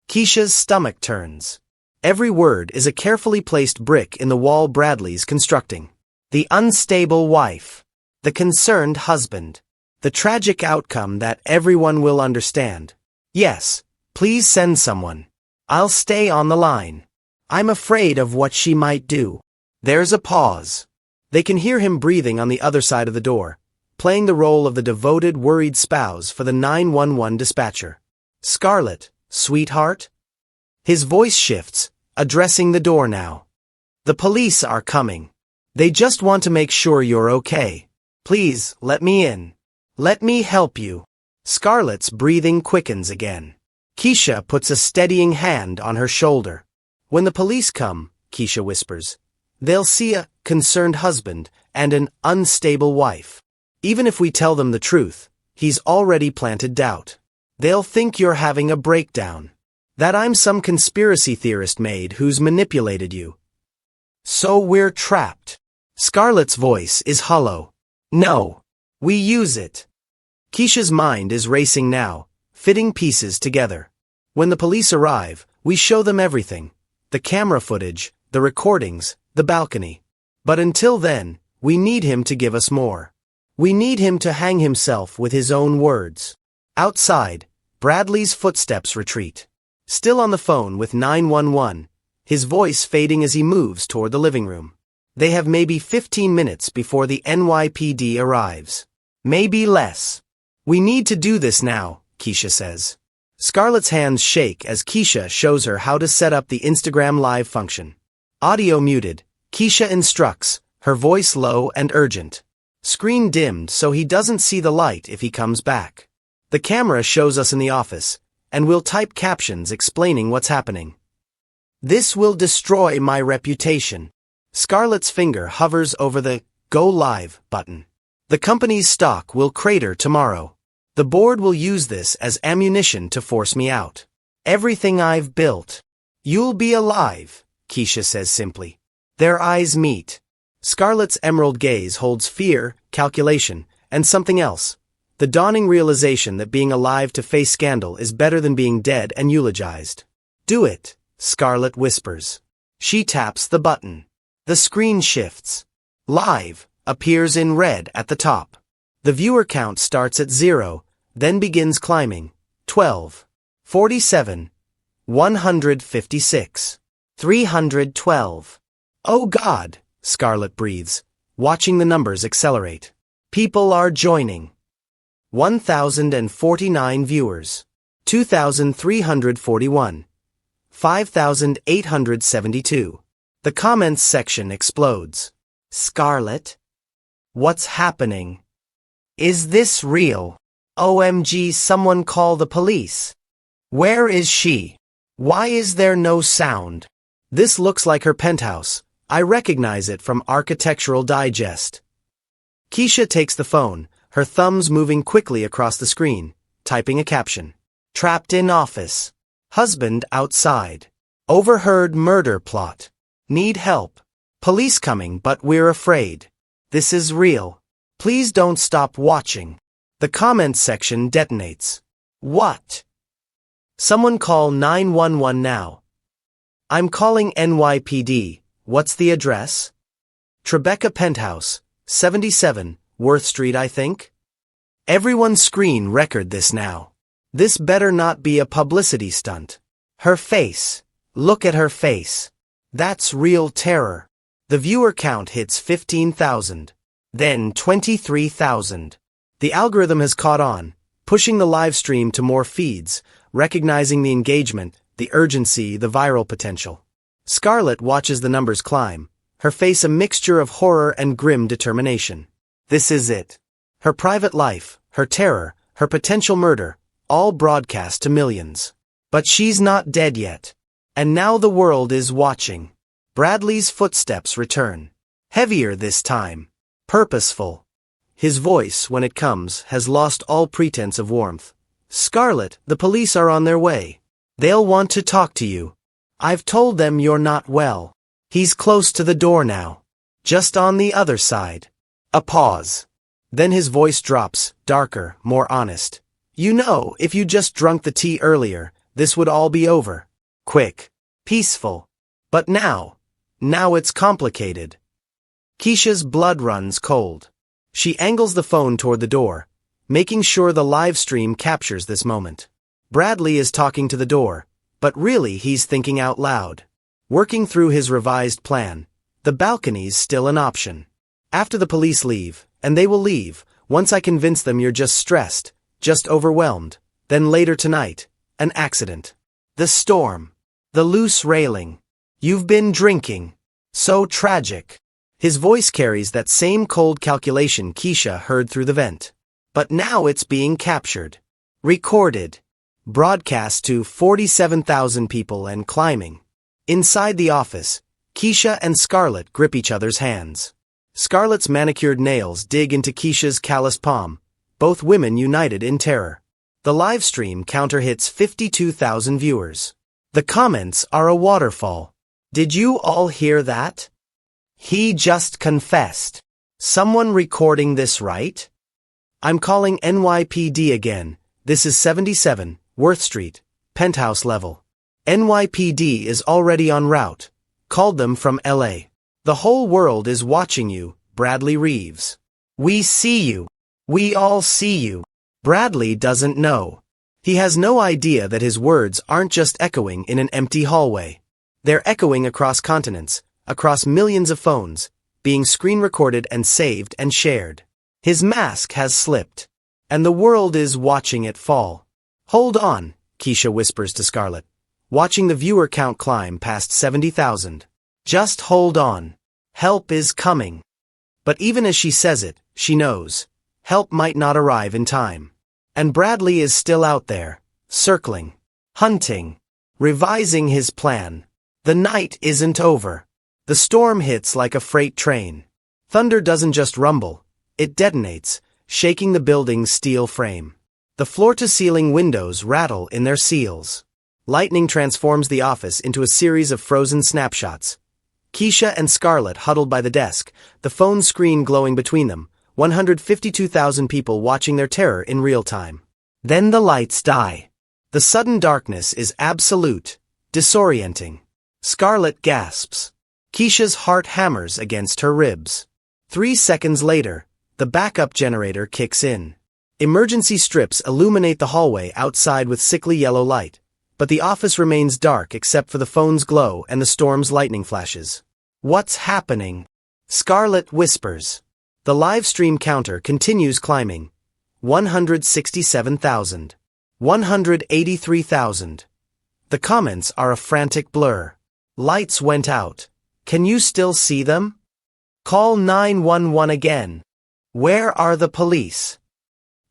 Keisha's stomach turns. Every word is a carefully placed brick in the wall Bradley's constructing. The unstable wife. The concerned husband. The tragic outcome that everyone will understand. Yes, please send someone. I'll stay on the line. I'm afraid of what she might do. There's a pause. They can hear him breathing on the other side of the door, playing the role of the devoted, worried spouse for the 911 dispatcher. Scarlett, sweetheart? His voice shifts, addressing the door now. The police are coming. They just want to make sure you're okay. Please, let me in. Let me help you. Scarlett's breathing quickens again. Keisha puts a steadying hand on her shoulder. When the police come, Keisha whispers, they'll see a concerned husband and an unstable wife. Even if we tell them the truth, he's already planted doubt. They'll think you're having a breakdown. That I'm some conspiracy theorist Maid who's manipulated you. So we're trapped. Scarlett's voice is hollow. No. We use it. Keisha's mind is racing now, fitting pieces together. When the police arrive, we show them everything. The camera footage, the recordings, the balcony. But until then, we need him to give us more. We need him to hang himself with his own words. Outside, Bradley's footsteps retreat. Still on the phone with 911, his voice fading as he moves toward the living room. They have maybe 15 minutes before the NYPD arrives. Maybe less. We need to do this now, Keisha says. Scarlett's hands shake as Keisha shows her how to set up the Instagram Live function. Audio muted, Keisha instructs, her voice low and urgent. Screen dimmed so he doesn't see the light if he comes back. The camera shows us in the office, and we'll type captions explaining what's happening. This will destroy my reputation. Scarlett's finger hovers over the Go Live button. The company's stock will crater tomorrow. The board will use this as ammunition to force me out. Everything I've built. You'll be alive, Keisha says simply. Their eyes meet. Scarlett's emerald gaze holds fear, calculation, and something else. The dawning realization that being alive to face scandal is better than being dead and eulogized. Do it, Scarlett whispers. She taps the button. The screen shifts. Live appears in red at the top. The viewer count starts at 0, then begins climbing. 12. 47. 156. 312. Oh God, Scarlett breathes, watching the numbers accelerate. People are joining. 1,049 viewers. 2,341. 5,872. The comments section explodes. Scarlett? What's happening? Is this real? OMG, someone call the police. Where is she? Why is there no sound? This looks like her penthouse. I recognize it from Architectural Digest. Keisha takes the phone, her thumbs moving quickly across the screen, typing a caption. Trapped in office. Husband outside. Overheard murder plot. Need help. Police coming, but we're afraid. This is real. Please don't stop watching. The comments section detonates. What? Someone call 911 now. I'm calling NYPD. What's the address? Tribeca Penthouse, 77, Worth Street, I think? Everyone screen record this now. This better not be a publicity stunt. Her face. Look at her face. That's real terror. The viewer count hits 15,000. Then 23,000. The algorithm has caught on, pushing the live stream to more feeds, recognizing the engagement, the urgency, the viral potential. Scarlett watches the numbers climb, her face a mixture of horror and grim determination. This is it. Her private life, her terror, her potential murder, all broadcast to millions. But she's not dead yet. And now the world is watching. Bradley's footsteps return. Heavier this time. Purposeful. His voice, when it comes, has lost all pretense of warmth. Scarlett, the police are on their way. They'll want to talk to you. I've told them you're not well. He's close to the door now. Just on the other side. A pause. Then his voice drops, darker, more honest. You know, if you just drunk the tea earlier, this would all be over. Quick. Peaceful. But now it's complicated. Keisha's blood runs cold. She angles the phone toward the door, making sure the live stream captures this moment. Bradley is talking to the door, but really he's thinking out loud. Working through his revised plan, the balcony's still an option. After the police leave, and they will leave, once I convince them you're just stressed, just overwhelmed, then later tonight, an accident. The storm. The loose railing. You've been drinking. So tragic. His voice carries that same cold calculation Keisha heard through the vent. But now it's being captured. Recorded. Broadcast to 47,000 people and climbing. Inside the office, Keisha and Scarlett grip each other's hands. Scarlett's manicured nails dig into Keisha's calloused palm, both women united in terror. The live stream counter hits 52,000 viewers. The comments are a waterfall. Did you all hear that? He just confessed. Someone recording this, right? I'm calling NYPD again. This is 77, Worth Street, penthouse level. NYPD is already en route. Called them from LA. The whole world is watching you, Bradley Reeves. We see you. We all see you. Bradley doesn't know. He has no idea that his words aren't just echoing in an empty hallway. They're echoing across continents, across millions of phones, being screen recorded and saved and shared. His mask has slipped, and the world is watching it fall. Hold on, Keisha whispers to Scarlett, watching the viewer count climb past 70,000. Just hold on. Help is coming. But even as she says it, she knows. Help might not arrive in time. And Bradley is still out there, circling, hunting, revising his plan. The night isn't over. The storm hits like a freight train. Thunder doesn't just rumble, it detonates, shaking the building's steel frame. The floor-to-ceiling windows rattle in their seals. Lightning transforms the office into a series of frozen snapshots. Keisha and Scarlett huddled by the desk, the phone screen glowing between them, 152,000 people watching their terror in real time. Then the lights die. The sudden darkness is absolute, disorienting. Scarlett gasps. Keisha's heart hammers against her ribs. 3 seconds later, the backup generator kicks in. Emergency strips illuminate the hallway outside with sickly yellow light. but the office remains dark except for the phone's glow and the storm's lightning flashes. What's happening? Scarlett whispers. The live stream counter continues climbing. 167,000. 183,000. The comments are a frantic blur. Lights went out. Can you still see them? Call 911 again. Where are the police?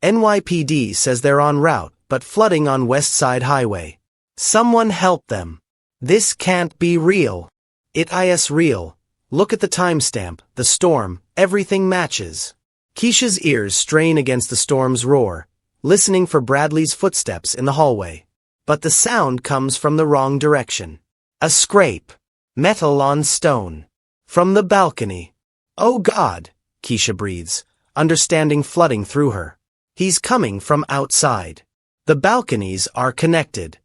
NYPD says they're en route, but flooding on West Side Highway. Someone help them. This can't be real. It is real. Look at the timestamp, the storm, everything matches. Keisha's ears strain against the storm's roar, listening for Bradley's footsteps in the hallway. But the sound comes from the wrong direction. A scrape. Metal on stone. From the balcony. Oh God, Keisha breathes, understanding flooding through her. He's coming from outside. The balconies are connected.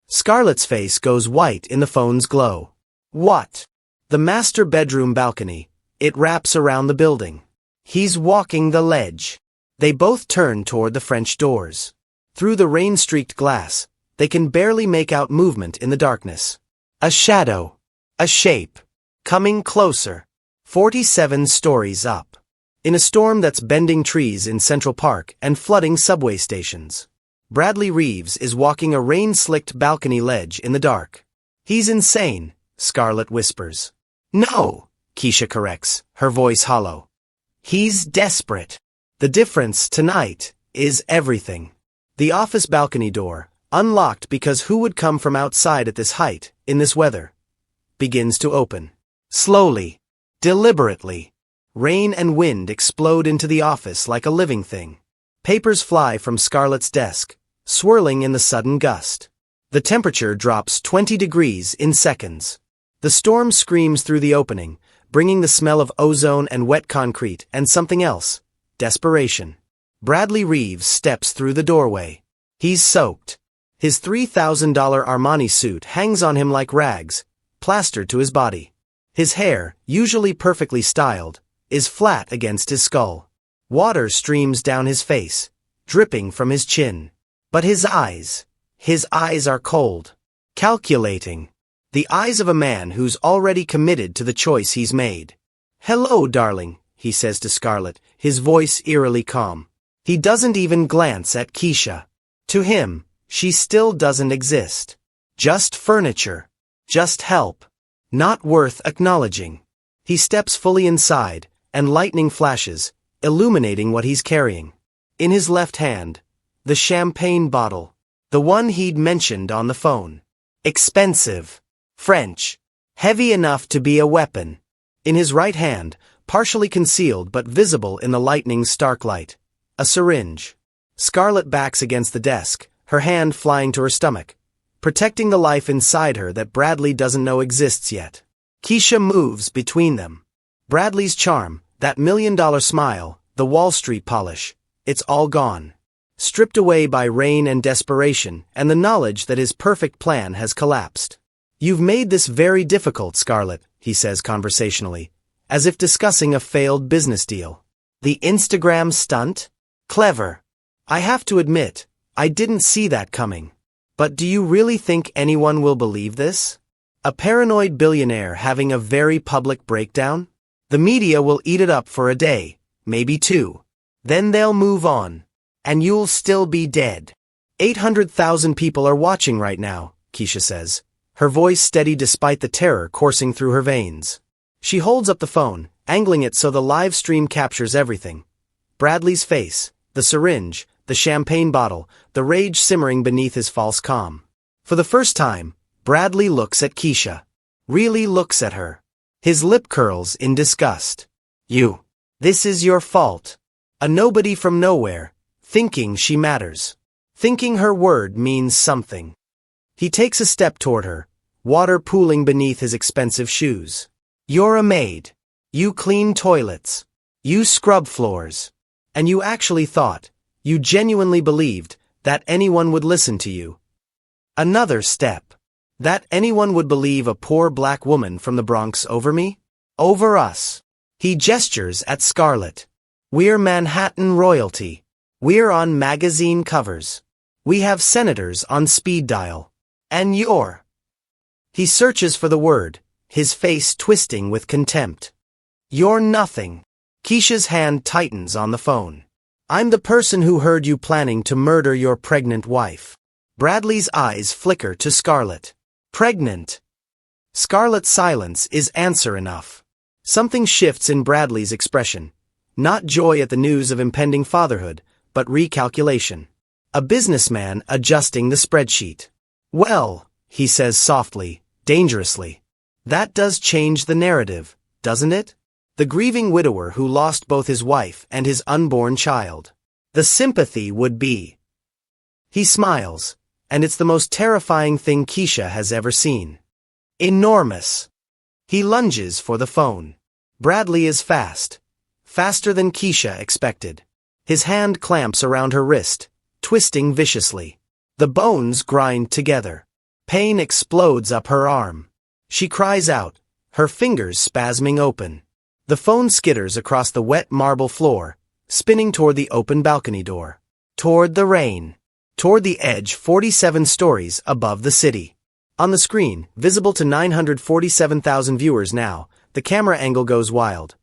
Scarlett's face goes white in the phone's glow. What? The master bedroom balcony. It wraps around the building. He's walking the ledge. They both turn toward the French doors. Through the rain-streaked glass, they can barely make out movement in the darkness. A shadow. A shape. Coming closer. 47 stories up. In a storm that's bending trees in Central Park and flooding subway stations. Bradley Reeves is walking a rain-slicked balcony ledge in the dark. He's insane, Scarlett whispers. No, Keisha corrects, her voice hollow. He's desperate. The difference tonight is everything. The office balcony door, unlocked because who would come from outside at this height, in this weather, begins to open. Slowly, deliberately. Rain and wind explode into the office like a living thing. Papers fly from Scarlett's desk, swirling in the sudden gust. The temperature drops 20 degrees in seconds. The storm screams through the opening, bringing the smell of ozone and wet concrete and something else. Desperation. Bradley Reeves steps through the doorway. He's soaked. His $3,000 Armani suit hangs on him like rags, plastered to his body. His hair, usually perfectly styled, is flat against his skull. Water streams down his face, dripping from his chin. But his eyes are cold. Calculating. The eyes of a man who's already committed to the choice he's made. Hello, darling, he says to Scarlett, his voice eerily calm. He doesn't even glance at Keisha. To him, she still doesn't exist. Just furniture. Just help. Not worth acknowledging. He steps fully inside, and lightning flashes, illuminating what he's carrying. In his left hand, the champagne bottle. The one he'd mentioned on the phone. Expensive. French. Heavy enough to be a weapon. In his right hand, partially concealed but visible in the lightning's stark light, a syringe. Scarlett backs against the desk, her hand flying to her stomach, protecting the life inside her that Bradley doesn't know exists yet. Keisha moves between them. Bradley's charm, that $1 million smile, the Wall Street polish, it's all gone. Stripped away by rain and desperation and the knowledge that his perfect plan has collapsed. You've made this very difficult, Scarlett, he says conversationally, as if discussing a failed business deal. The Instagram stunt? Clever. I have to admit, I didn't see that coming. But do you really think anyone will believe this? A paranoid billionaire having a very public breakdown? The media will eat it up for a day, maybe two. Then they'll move on. And you'll still be dead. 800,000 people are watching right now, Keisha says, her voice steady despite the terror coursing through her veins. She holds up the phone, angling it so the live stream captures everything. Bradley's face, the syringe, the champagne bottle, the rage simmering beneath his false calm. For the first time, Bradley looks at Keisha. Really looks at her. His lip curls in disgust. You. This is your fault. A nobody from nowhere. Thinking she matters. Thinking her word means something. He takes a step toward her, water pooling beneath his expensive shoes. You're a maid. You clean toilets. You scrub floors. And you actually thought, you genuinely believed, that anyone would listen to you. Another step. That anyone would believe a poor black woman from the Bronx over me? Over us. He gestures at Scarlett. We're Manhattan royalty. We're on magazine covers. We have senators on speed dial. And you're. He searches for the word, his face twisting with contempt. You're nothing. Keisha's hand tightens on the phone. I'm the person who heard you planning to murder your pregnant wife. Bradley's eyes flicker to Scarlett. Pregnant. Scarlett's silence is answer enough. Something shifts in Bradley's expression. Not joy at the news of impending fatherhood, but recalculation. A businessman adjusting the spreadsheet. Well, he says softly, dangerously. That does change the narrative, doesn't it? The grieving widower who lost both his wife and his unborn child. The sympathy would be. He smiles, and it's the most terrifying thing Keisha has ever seen. Enormous. He lunges for the phone. Bradley is fast. Faster than Keisha expected. His hand clamps around her wrist, twisting viciously. The bones grind together. Pain explodes up her arm. She cries out, her fingers spasming open. The phone skitters across the wet marble floor, spinning toward the open balcony door. Toward the rain. Toward the edge 47 stories above the city. On the screen, visible to 947,000 viewers now, the camera angle goes wild.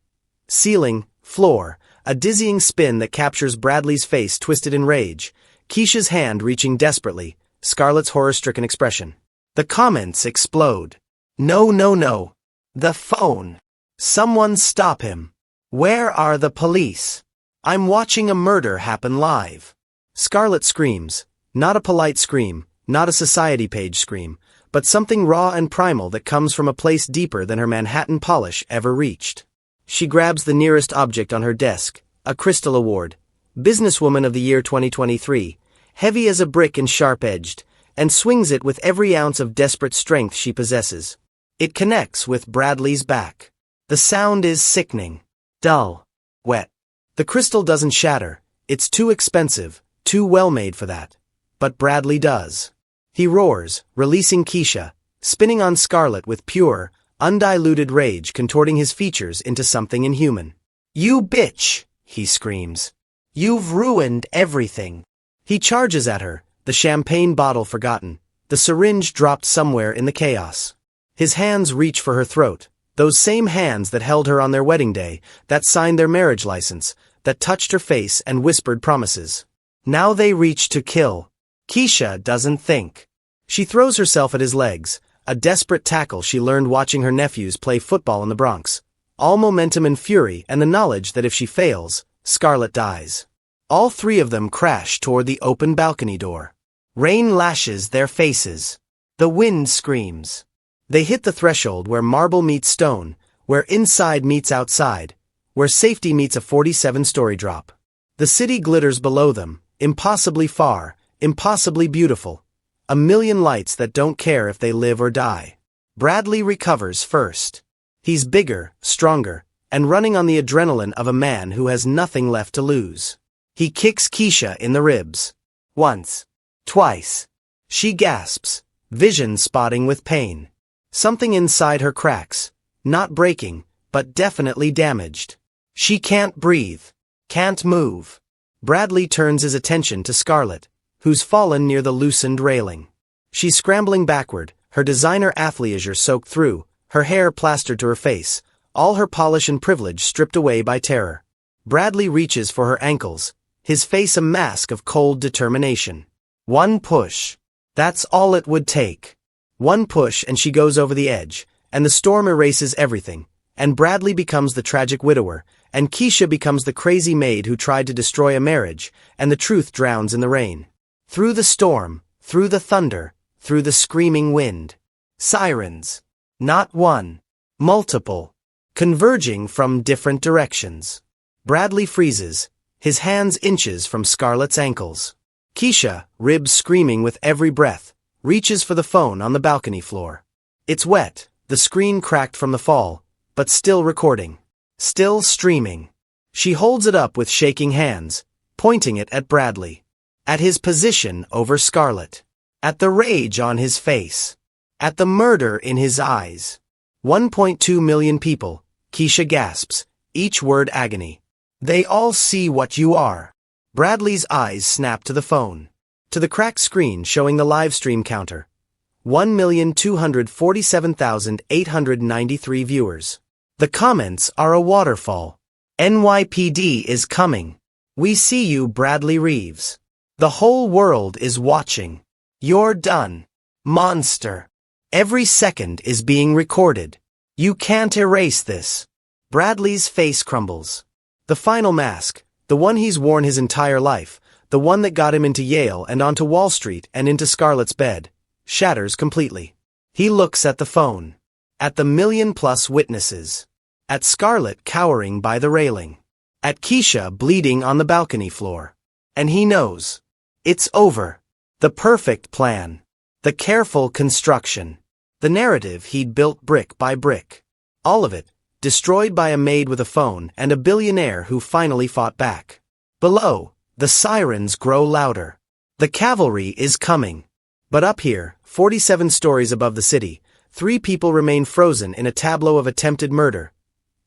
Ceiling, floor, a dizzying spin that captures Bradley's face twisted in rage, Keisha's hand reaching desperately, Scarlett's horror-stricken expression. The comments explode. No, no, no. The phone. Someone stop him. Where are the police? I'm watching a murder happen live. Scarlett screams, not a polite scream, not a society page scream, but something raw and primal that comes from a place deeper than her Manhattan polish ever reached. She grabs the nearest object on her desk, a Crystal Award, Businesswoman of the Year 2023, heavy as a brick and sharp-edged, and swings it with every ounce of desperate strength she possesses. It connects with Bradley's back. The sound is sickening. Dull. Wet. The crystal doesn't shatter. It's too expensive, too well-made for that. But Bradley does. He roars, releasing Keisha, spinning on Scarlett with pure, undiluted rage contorting his features into something inhuman. You bitch, he screams. You've ruined everything. He charges at her, the champagne bottle forgotten, the syringe dropped somewhere in the chaos. His hands reach for her throat, those same hands that held her on their wedding day, that signed their marriage license, that touched her face and whispered promises. Now they reach to kill. Keisha doesn't think. She throws herself at his legs, a desperate tackle she learned watching her nephews play football in the Bronx. All momentum and fury and the knowledge that if she fails, Scarlett dies. All three of them crash toward the open balcony door. Rain lashes their faces. The wind screams. They hit the threshold where marble meets stone, where inside meets outside, where safety meets a 47-story drop. The city glitters below them, impossibly far, impossibly beautiful. A million lights that don't care if they live or die. Bradley recovers first. He's bigger, stronger, and running on the adrenaline of a man who has nothing left to lose. He kicks Keisha in the ribs. Once. Twice. She gasps, vision spotting with pain. Something inside her cracks, not breaking, but definitely damaged. She can't breathe, can't move. Bradley turns his attention to Scarlett, who's fallen near the loosened railing. She's scrambling backward, her designer athleisure soaked through, her hair plastered to her face, all her polish and privilege stripped away by terror. Bradley reaches for her ankles, his face a mask of cold determination. One push. That's all it would take. One push and she goes over the edge, and the storm erases everything, and Bradley becomes the tragic widower, and Keisha becomes the crazy maid who tried to destroy a marriage, and the truth drowns in the rain. Through the storm, through the thunder, through the screaming wind. Sirens. Not one. Multiple. Converging from different directions. Bradley freezes, his hands inches from Scarlett's ankles. Keisha, ribs screaming with every breath, reaches for the phone on the balcony floor. It's wet, the screen cracked from the fall, but still recording. Still streaming. She holds it up with shaking hands, pointing it at Bradley. At his position over Scarlett. At the rage on his face. At the murder in his eyes. 1.2 million people, Keisha gasps, each word agony. They all see what you are. Bradley's eyes snap to the phone. To the cracked screen showing the live stream counter. 1,247,893 viewers. The comments are a waterfall. NYPD is coming. We see you, Bradley Reeves. The whole world is watching. You're done. Monster. Every second is being recorded. You can't erase this. Bradley's face crumbles. The final mask, the one he's worn his entire life, the one that got him into Yale and onto Wall Street and into Scarlett's bed, shatters completely. He looks at the phone. At the million-plus witnesses. At Scarlett cowering by the railing. At Keisha bleeding on the balcony floor. And he knows. It's over. The perfect plan. The careful construction. The narrative he'd built brick by brick. All of it, destroyed by a maid with a phone and a billionaire who finally fought back. Below, the sirens grow louder. The cavalry is coming. But up here, 47 stories above the city, 3 people remain frozen in a tableau of attempted murder.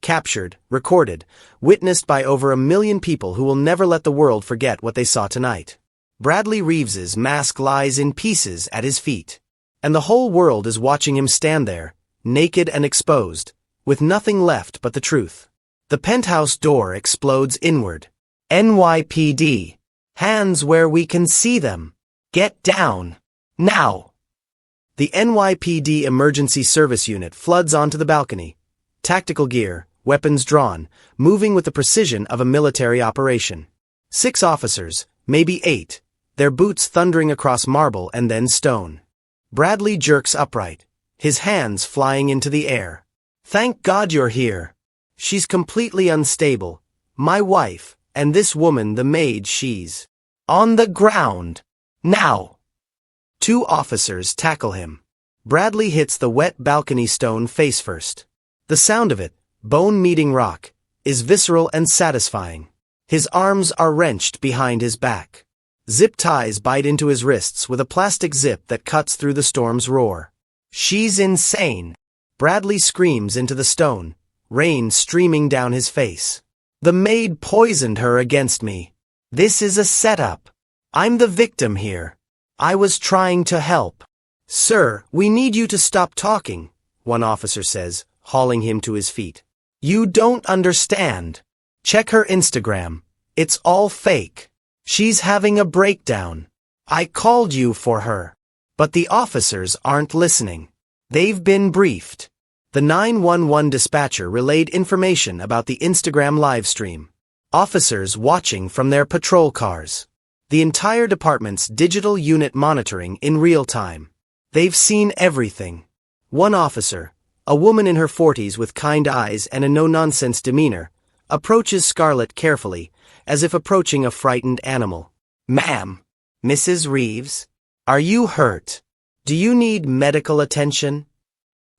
Captured, recorded, witnessed by over 1 million people who will never let the world forget what they saw tonight. Bradley Reeves's mask lies in pieces at his feet. And the whole world is watching him stand there, naked and exposed, with nothing left but the truth. The penthouse door explodes inward. NYPD. Hands where we can see them. Get down. Now. The NYPD Emergency Service Unit floods onto the balcony. Tactical gear, weapons drawn, moving with the precision of a military operation. 6 officers, maybe 8, their boots thundering across marble and then stone. Bradley jerks upright, his hands flying into the air. Thank God you're here. She's completely unstable. My wife, and this woman, the maid, she's on the ground. Now. 2 officers tackle him. Bradley hits the wet balcony stone face first. The sound of it, bone meeting rock, is visceral and satisfying. His arms are wrenched behind his back. Zip ties bite into his wrists with a plastic zip that cuts through the storm's roar. She's insane. Bradley screams into the stone, rain streaming down his face. The maid poisoned her against me. This is a setup. I'm the victim here. I was trying to help. Sir, we need you to stop talking, one officer says, hauling him to his feet. You don't understand. Check her Instagram. It's all fake. She's having a breakdown. I called you for her. But the officers aren't listening. They've been briefed. The 911 dispatcher relayed information about the Instagram live stream. Officers watching from their patrol cars. The entire department's digital unit monitoring in real time. They've seen everything. One officer, a woman in her 40s with kind eyes and a no-nonsense demeanor, approaches Scarlett carefully, as if approaching a frightened animal. Ma'am, Mrs. Reeves, are you hurt? Do you need medical attention?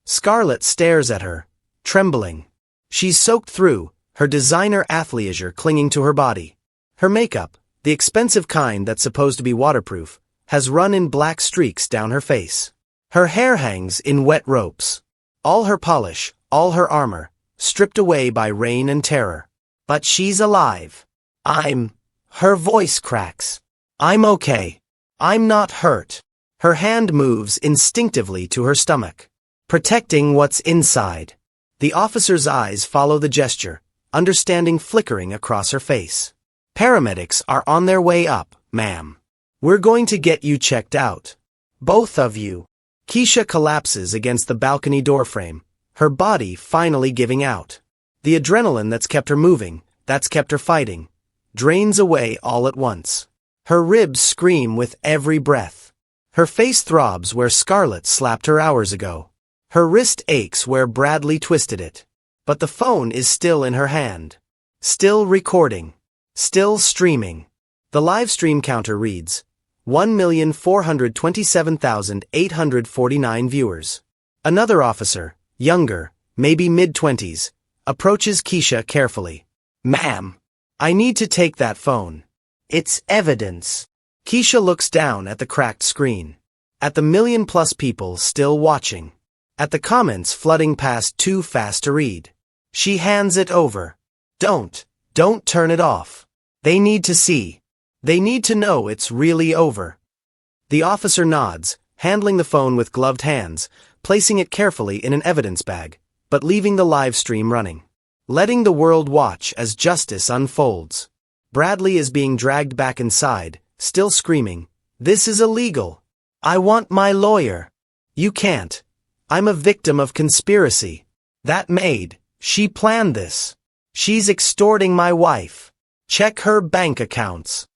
Scarlett stares at her, trembling. She's soaked through, her designer athleisure clinging to her body. Her makeup, the expensive kind that's supposed to be waterproof, has run in black streaks down her face. Her hair hangs in wet ropes. All her polish, all her armor, stripped away by rain and terror. But she's alive. Her voice cracks. I'm okay. I'm not hurt. Her hand moves instinctively to her stomach, protecting what's inside. The officer's eyes follow the gesture, understanding flickering across her face. Paramedics are on their way up, ma'am. We're going to get you checked out. Both of you. Keisha collapses against the balcony doorframe, her body finally giving out. The adrenaline that's kept her moving, that's kept her fighting, drains away all at once. Her ribs scream with every breath. Her face throbs where Scarlett slapped her hours ago. Her wrist aches where Bradley twisted it. But the phone is still in her hand. Still recording. Still streaming. The live stream counter reads, 1,427,849 viewers. Another officer, younger, maybe mid-20s, approaches Keisha carefully. Ma'am, I need to take that phone. It's evidence. Keisha looks down at the cracked screen. At the million-plus people still watching. At the comments flooding past too fast to read. She hands it over. Don't turn it off. They need to see. They need to know it's really over. The officer nods, handling the phone with gloved hands, placing it carefully in an evidence bag, but leaving the live stream running. Letting the world watch as justice unfolds. Bradley is being dragged back inside, still screaming, "This is illegal. I want my lawyer." "You can't. I'm a victim of conspiracy. That Maid, she planned this. She's extorting my wife. Check her bank accounts."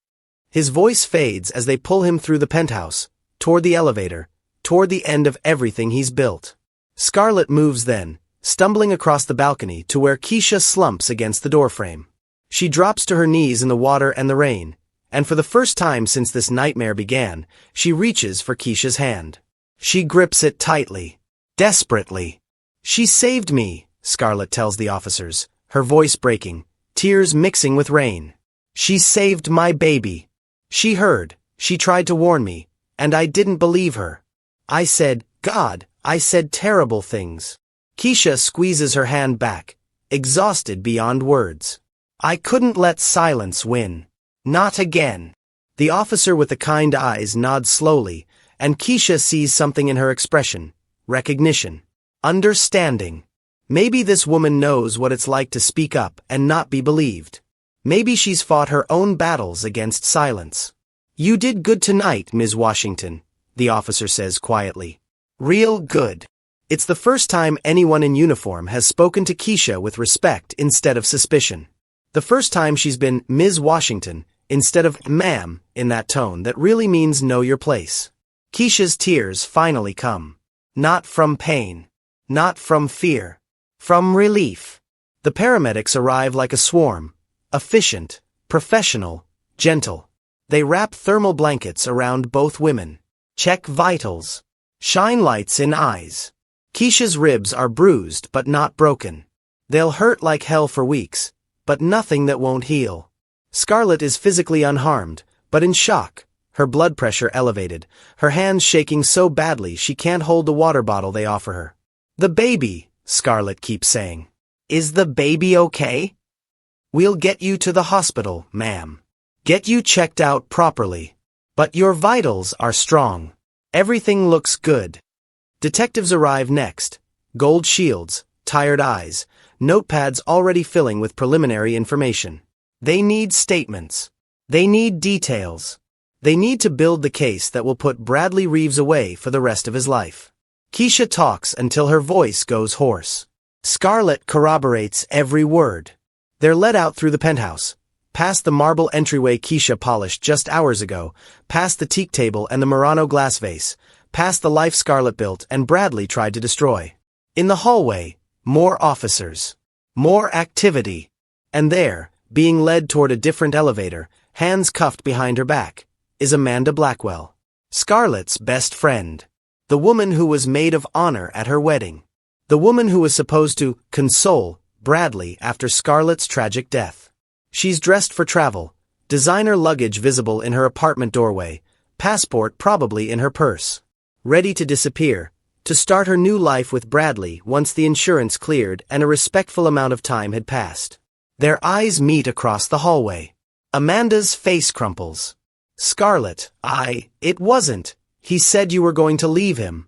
His voice fades as they pull him through the penthouse, toward the elevator, toward the end of everything he's built. Scarlett moves then, stumbling across the balcony to where Keisha slumps against the doorframe. She drops to her knees in the water and the rain, and for the first time since this nightmare began, she reaches for Keisha's hand. She grips it tightly, desperately. "She saved me," Scarlett tells the officers, her voice breaking, tears mixing with rain. "She saved my baby. She heard, she tried to warn me, and I didn't believe her. I said, God, I said terrible things." Keisha squeezes her hand back, exhausted beyond words. "I couldn't let silence win. Not again." The officer with the kind eyes nods slowly, and Keisha sees something in her expression. Recognition. Understanding. Maybe this woman knows what it's like to speak up and not be believed. Maybe she's fought her own battles against silence. "You did good tonight, Ms. Washington," the officer says quietly. "Real good." It's the first time anyone in uniform has spoken to Keisha with respect instead of suspicion. The first time she's been Ms. Washington instead of ma'am in that tone that really means know your place. Keisha's tears finally come. Not from pain. Not from fear. From relief. The paramedics arrive like a swarm. Efficient, professional, gentle. They wrap thermal blankets around both women. Check vitals. Shine lights in eyes. Keisha's ribs are bruised but not broken. They'll hurt like hell for weeks, but nothing that won't heal. Scarlett is physically unharmed, but in shock, her blood pressure elevated, her hands shaking so badly she can't hold the water bottle they offer her. "The baby," Scarlett keeps saying. "Is the baby okay?" "We'll get you to the hospital, ma'am. Get you checked out properly. But your vitals are strong. Everything looks good." Detectives arrive next. Gold shields, tired eyes, notepads already filling with preliminary information. They need statements. They need details. They need to build the case that will put Bradley Reeves away for the rest of his life. Keisha talks until her voice goes hoarse. Scarlett corroborates every word. They're led out through the penthouse, past the marble entryway Keisha polished just hours ago, past the teak table and the Murano glass vase, past the life Scarlett built and Bradley tried to destroy. In the hallway, more officers. More activity. And there, being led toward a different elevator, hands cuffed behind her back, is Amanda Blackwell. Scarlett's best friend. The woman who was maid of honor at her wedding. The woman who was supposed to console Bradley after Scarlett's tragic death. She's dressed for travel, designer luggage visible in her apartment doorway, passport probably in her purse. Ready to disappear, to start her new life with Bradley once the insurance cleared and a respectful amount of time had passed. Their eyes meet across the hallway. Amanda's face crumples. "Scarlett, it wasn't. He said you were going to leave him."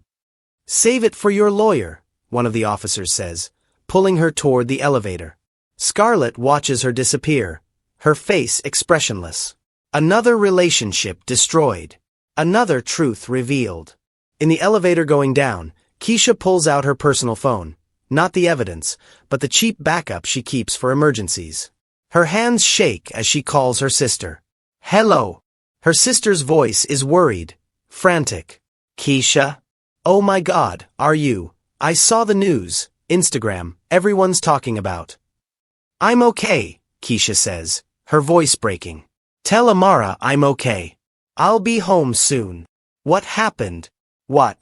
"Save it for your lawyer," one of the officers says, pulling her toward the elevator. Scarlett watches her disappear, her face expressionless. Another relationship destroyed. Another truth revealed. In the elevator going down, Keisha pulls out her personal phone, not the evidence, but the cheap backup she keeps for emergencies. Her hands shake as she calls her sister. "Hello." Her sister's voice is worried, frantic. "Keisha? Oh my God, are you? I saw the news, Instagram, everyone's talking about." "I'm okay," Keisha says, her voice breaking. "Tell Amara I'm okay. I'll be home soon." "What happened?" "What?"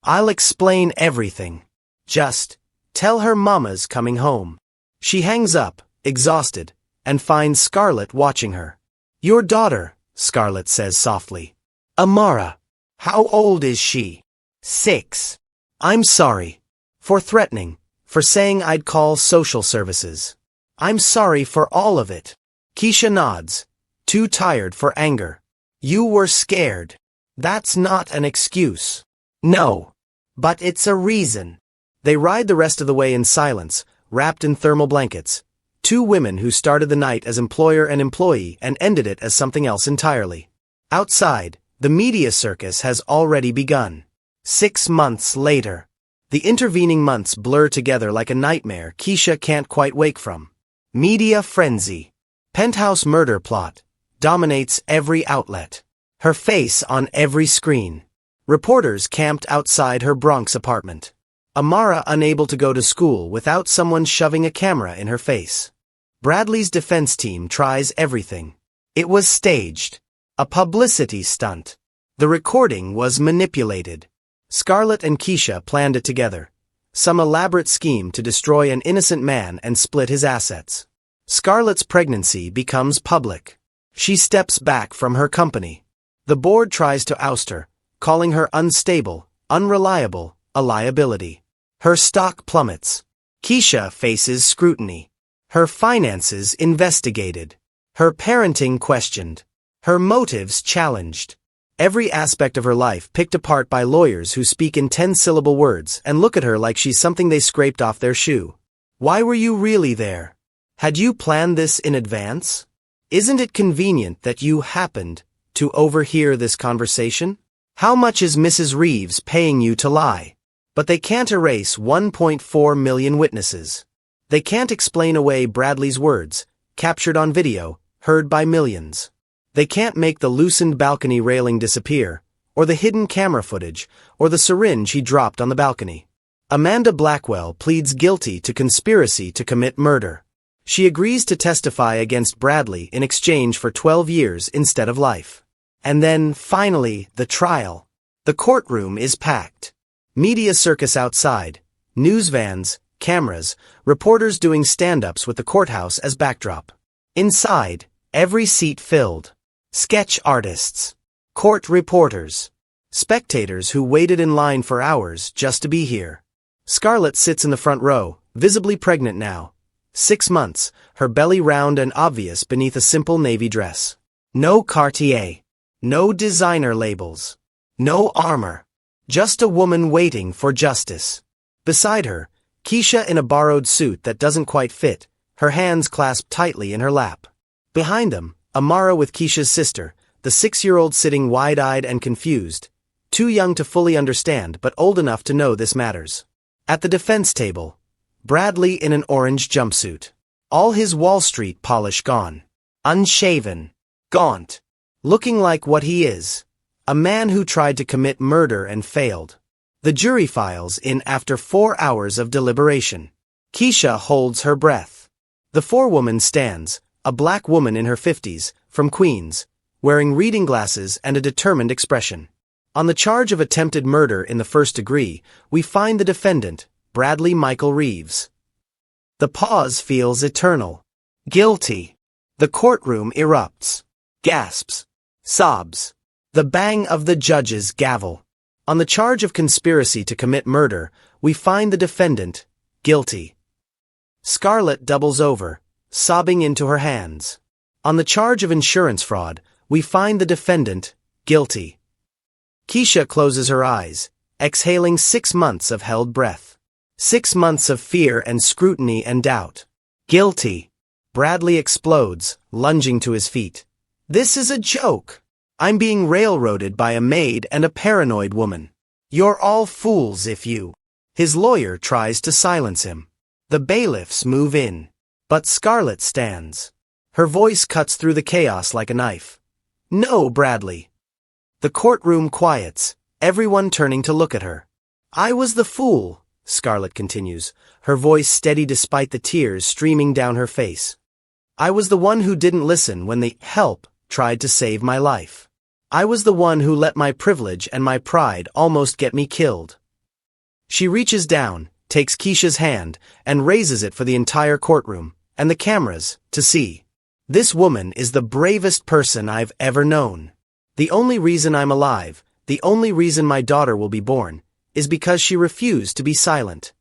"I'll explain everything. Just tell her mama's coming home." She hangs up, exhausted, and finds Scarlett watching her. "Your daughter," Scarlett says softly. "Amara. How old is she?" 6. "I'm sorry. For threatening. For saying I'd call social services. I'm sorry for all of it." Keisha nods, too tired for anger. "You were scared. That's not an excuse." No. But it's a reason. They ride the rest of the way in silence, wrapped in thermal blankets. Two women who started the night as employer and employee and ended it as something else entirely. Outside, the media circus has already begun. 6 months later. The intervening months blur together like a nightmare Keisha can't quite wake from. Media frenzy. Penthouse murder plot. Dominates every outlet. Her face on every screen. Reporters camped outside her Bronx apartment. Amara unable to go to school without someone shoving a camera in her face. Bradley's defense team tries everything. It was staged. A publicity stunt. The recording was manipulated. Scarlett and Keisha planned it together. Some elaborate scheme to destroy an innocent man and split his assets. Scarlett's pregnancy becomes public. She steps back from her company. The board tries to oust her, calling her unstable, unreliable, a liability. Her stock plummets. Keisha faces scrutiny. Her finances investigated. Her parenting questioned. Her motives challenged. Every aspect of her life picked apart by lawyers who speak in 10-syllable words and look at her like she's something they scraped off their shoe. Why were you really there? Had you planned this in advance? Isn't it convenient that you happened to overhear this conversation? How much is Mrs. Reeves paying you to lie? But they can't erase 1.4 million witnesses. They can't explain away Bradley's words, captured on video, heard by millions. They can't make the loosened balcony railing disappear, or the hidden camera footage, or the syringe he dropped on the balcony. Amanda Blackwell pleads guilty to conspiracy to commit murder. She agrees to testify against Bradley in exchange for 12 years instead of life. And then, finally, the trial. The courtroom is packed. Media circus outside, news vans, cameras, reporters doing stand-ups with the courthouse as backdrop. Inside, every seat filled. Sketch artists. Court reporters. Spectators who waited in line for hours just to be here. Scarlett sits in the front row, visibly pregnant now. 6 months, her belly round and obvious beneath a simple navy dress. No Cartier. No designer labels. No armor. Just a woman waiting for justice. Beside her, Keisha in a borrowed suit that doesn't quite fit, her hands clasped tightly in her lap. Behind them, Amara with Keisha's sister, the 6-year-old sitting wide-eyed and confused, too young to fully understand but old enough to know this matters. At the defense table, Bradley in an orange jumpsuit. All his Wall Street polish gone. Unshaven. Gaunt. Looking like what he is. A man who tried to commit murder and failed. The jury files in after 4 hours of deliberation. Keisha holds her breath. The forewoman stands, a black woman in her 50s, from Queens, wearing reading glasses and a determined expression. On the charge of attempted murder in the first degree, we find the defendant, Bradley Michael Reeves. The pause feels eternal. Guilty. The courtroom erupts. Gasps. Sobs. The bang of the judge's gavel. On the charge of conspiracy to commit murder, we find the defendant, guilty. Scarlett doubles over, sobbing into her hands. On the charge of insurance fraud, we find the defendant, guilty. Keisha closes her eyes, exhaling 6 months of held breath. 6 months of fear and scrutiny and doubt. Guilty. Bradley explodes, lunging to his feet. This is a joke. I'm being railroaded by a maid and a paranoid woman. You're all fools if you. His lawyer tries to silence him. The bailiffs move in. But Scarlett stands. Her voice cuts through the chaos like a knife. No, Bradley. The courtroom quiets, everyone turning to look at her. I was the fool, Scarlett continues, her voice steady despite the tears streaming down her face. I was the one who didn't listen when the help tried to save my life. I was the one who let my privilege and my pride almost get me killed. She reaches down, takes Keisha's hand, and raises it for the entire courtroom, and the cameras, to see. This woman is the bravest person I've ever known. The only reason I'm alive, the only reason my daughter will be born, is because she refused to be silent.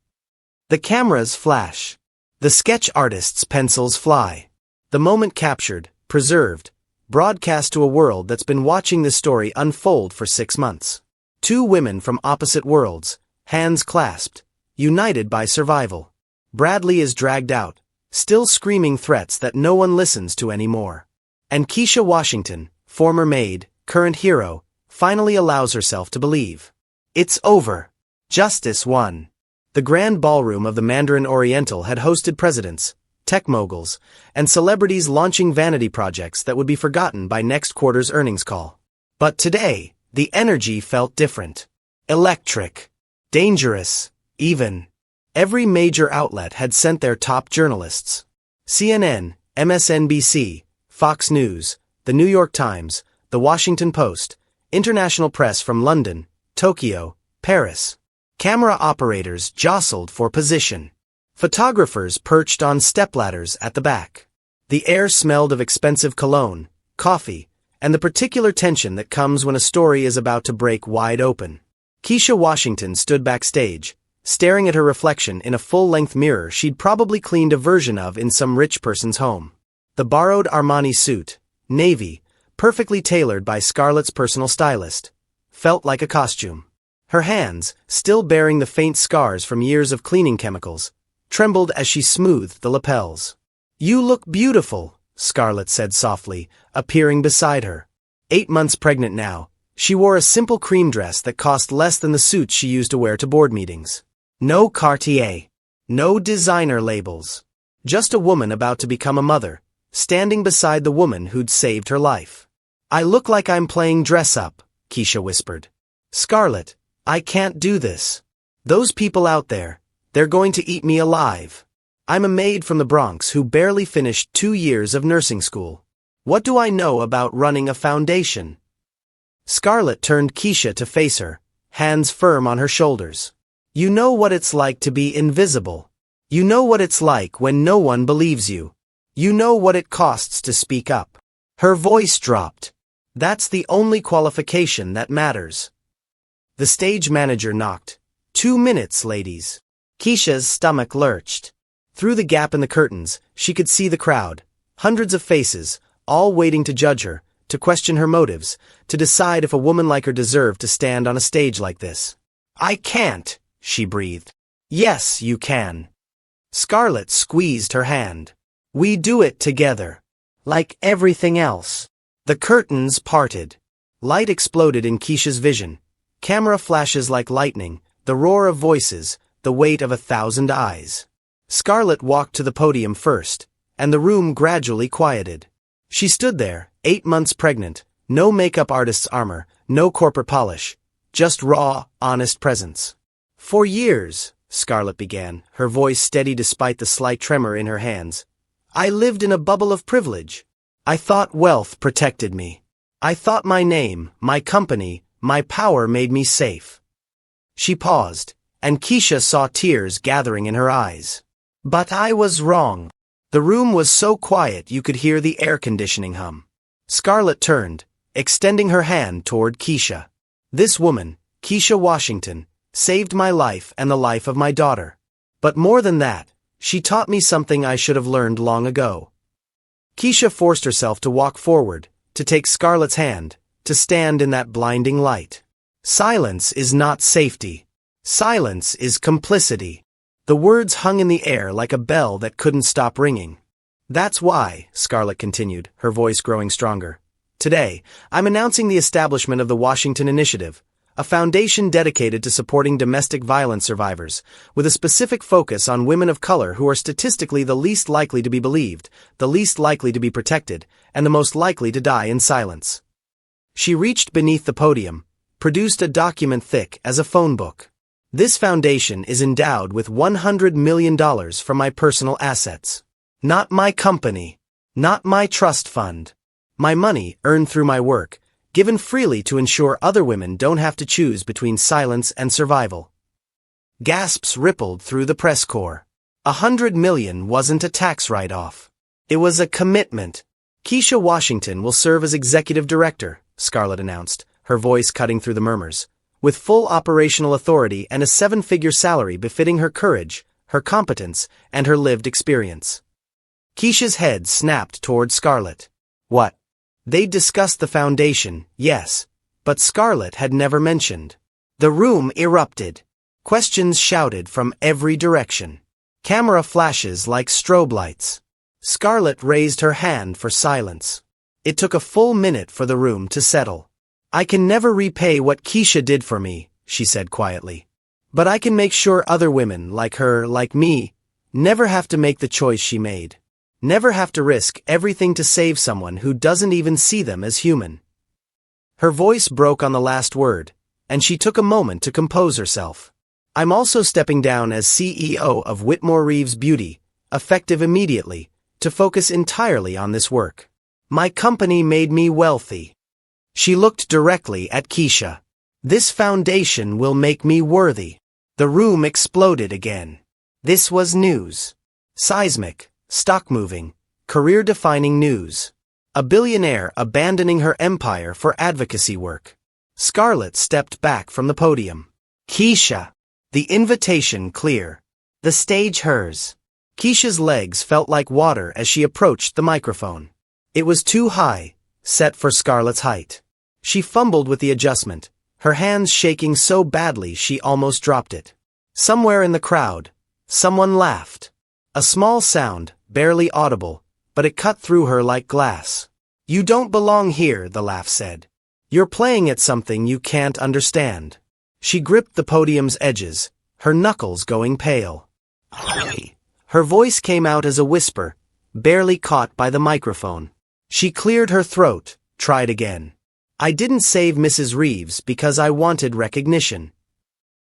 The cameras flash. The sketch artist's pencils fly. The moment captured, preserved, broadcast to a world that's been watching this story unfold for 6 months. Two women from opposite worlds, hands clasped, united by survival. Bradley is dragged out, still screaming threats that no one listens to anymore. And Keisha Washington, former maid, current hero, finally allows herself to believe. It's over. Justice won. The grand ballroom of the Mandarin Oriental had hosted presidents, tech moguls, and celebrities launching vanity projects that would be forgotten by next quarter's earnings call. But today, the energy felt different. Electric. Dangerous. Even. Every major outlet had sent their top journalists. CNN, MSNBC, Fox News, The New York Times, The Washington Post, international press from London, Tokyo, Paris. Camera operators jostled for position. Photographers perched on stepladders at the back. The air smelled of expensive cologne, coffee, and the particular tension that comes when a story is about to break wide open. Keisha Washington stood backstage, staring at her reflection in a full-length mirror she'd probably cleaned a version of in some rich person's home. The borrowed Armani suit, navy, perfectly tailored by Scarlett's personal stylist, felt like a costume. Her hands, still bearing the faint scars from years of cleaning chemicals, trembled as she smoothed the lapels. "You look beautiful," Scarlett said softly, appearing beside her. 8 months pregnant now, she wore a simple cream dress that cost less than the suits she used to wear to board meetings. No Cartier. No designer labels. Just a woman about to become a mother, standing beside the woman who'd saved her life. "I look like I'm playing dress-up," Keisha whispered. "Scarlett, I can't do this. Those people out there, they're going to eat me alive. I'm a maid from the Bronx who barely finished 2 years of nursing school. What do I know about running a foundation?" Scarlett turned Keisha to face her, hands firm on her shoulders. "You know what it's like to be invisible. You know what it's like when no one believes you. You know what it costs to speak up." Her voice dropped. "That's the only qualification that matters." The stage manager knocked. 2 minutes, ladies." Keisha's stomach lurched. Through the gap in the curtains, she could see the crowd, hundreds of faces, all waiting to judge her, to question her motives, to decide if a woman like her deserved to stand on a stage like this. "I can't," she breathed. "Yes, you can." Scarlett squeezed her hand. "We do it together. Like everything else." The curtains parted. Light exploded in Keisha's vision. Camera flashes like lightning, the roar of voices, the weight of 1,000 eyes. Scarlett walked to the podium first, and the room gradually quieted. She stood there, 8 months pregnant, no makeup artist's armor, no corporate polish, just raw, honest presence. "For years," Scarlett began, her voice steady despite the slight tremor in her hands, "I lived in a bubble of privilege. I thought wealth protected me. I thought my name, my company, my power made me safe." She paused, and Keisha saw tears gathering in her eyes. "But I was wrong." The room was so quiet you could hear the air conditioning hum. Scarlett turned, extending her hand toward Keisha. "This woman, Keisha Washington, saved my life and the life of my daughter. But more than that, she taught me something I should have learned long ago." Keisha forced herself to walk forward, to take Scarlett's hand, to stand in that blinding light. Silence is not safety. Silence is complicity. The words hung in the air like a bell that couldn't stop ringing. "That's why," Scarlett continued, her voice growing stronger, "today, I'm announcing the establishment of the Washington Initiative, a foundation dedicated to supporting domestic violence survivors, with a specific focus on women of color who are statistically the least likely to be believed, the least likely to be protected, and the most likely to die in silence." She reached beneath the podium, produced a document thick as a phone book. "This foundation is endowed with $100 million from my personal assets. Not my company. Not my trust fund. My money, earned through my work, given freely to ensure other women don't have to choose between silence and survival." Gasps rippled through the press corps. $100 million wasn't a tax write-off. It was a commitment. "Keisha Washington will serve as executive director," Scarlett announced, her voice cutting through the murmurs, "with full operational authority and a 7-figure salary befitting her courage, her competence, and her lived experience." Keisha's head snapped toward Scarlett. What? They'd discussed the foundation, yes, but Scarlett had never mentioned. The room erupted. Questions shouted from every direction. Camera flashes like strobe lights. Scarlett raised her hand for silence. It took a full minute for the room to settle. "I can never repay what Keisha did for me," she said quietly. "But I can make sure other women, like her, like me, never have to make the choice she made. Never have to risk everything to save someone who doesn't even see them as human." Her voice broke on the last word, and she took a moment to compose herself. "I'm also stepping down as CEO of Whitmore Reeves Beauty, effective immediately, to focus entirely on this work. My company made me wealthy." She looked directly at Keisha. "This foundation will make me worthy." The room exploded again. This was news. Seismic, stock-moving, career-defining news. A billionaire abandoning her empire for advocacy work. Scarlett stepped back from the podium. "Keisha." The invitation clear. The stage hers. Keisha's legs felt like water as she approached the microphone. It was too high, set for Scarlett's height. She fumbled with the adjustment, her hands shaking so badly she almost dropped it. Somewhere in the crowd, someone laughed. A small sound, barely audible, but it cut through her like glass. "You don't belong here," the laugh said. "You're playing at something you can't understand." She gripped the podium's edges, her knuckles going pale. Her voice came out as a whisper, barely caught by the microphone. She cleared her throat, tried again. "I didn't save Mrs. Reeves because I wanted recognition."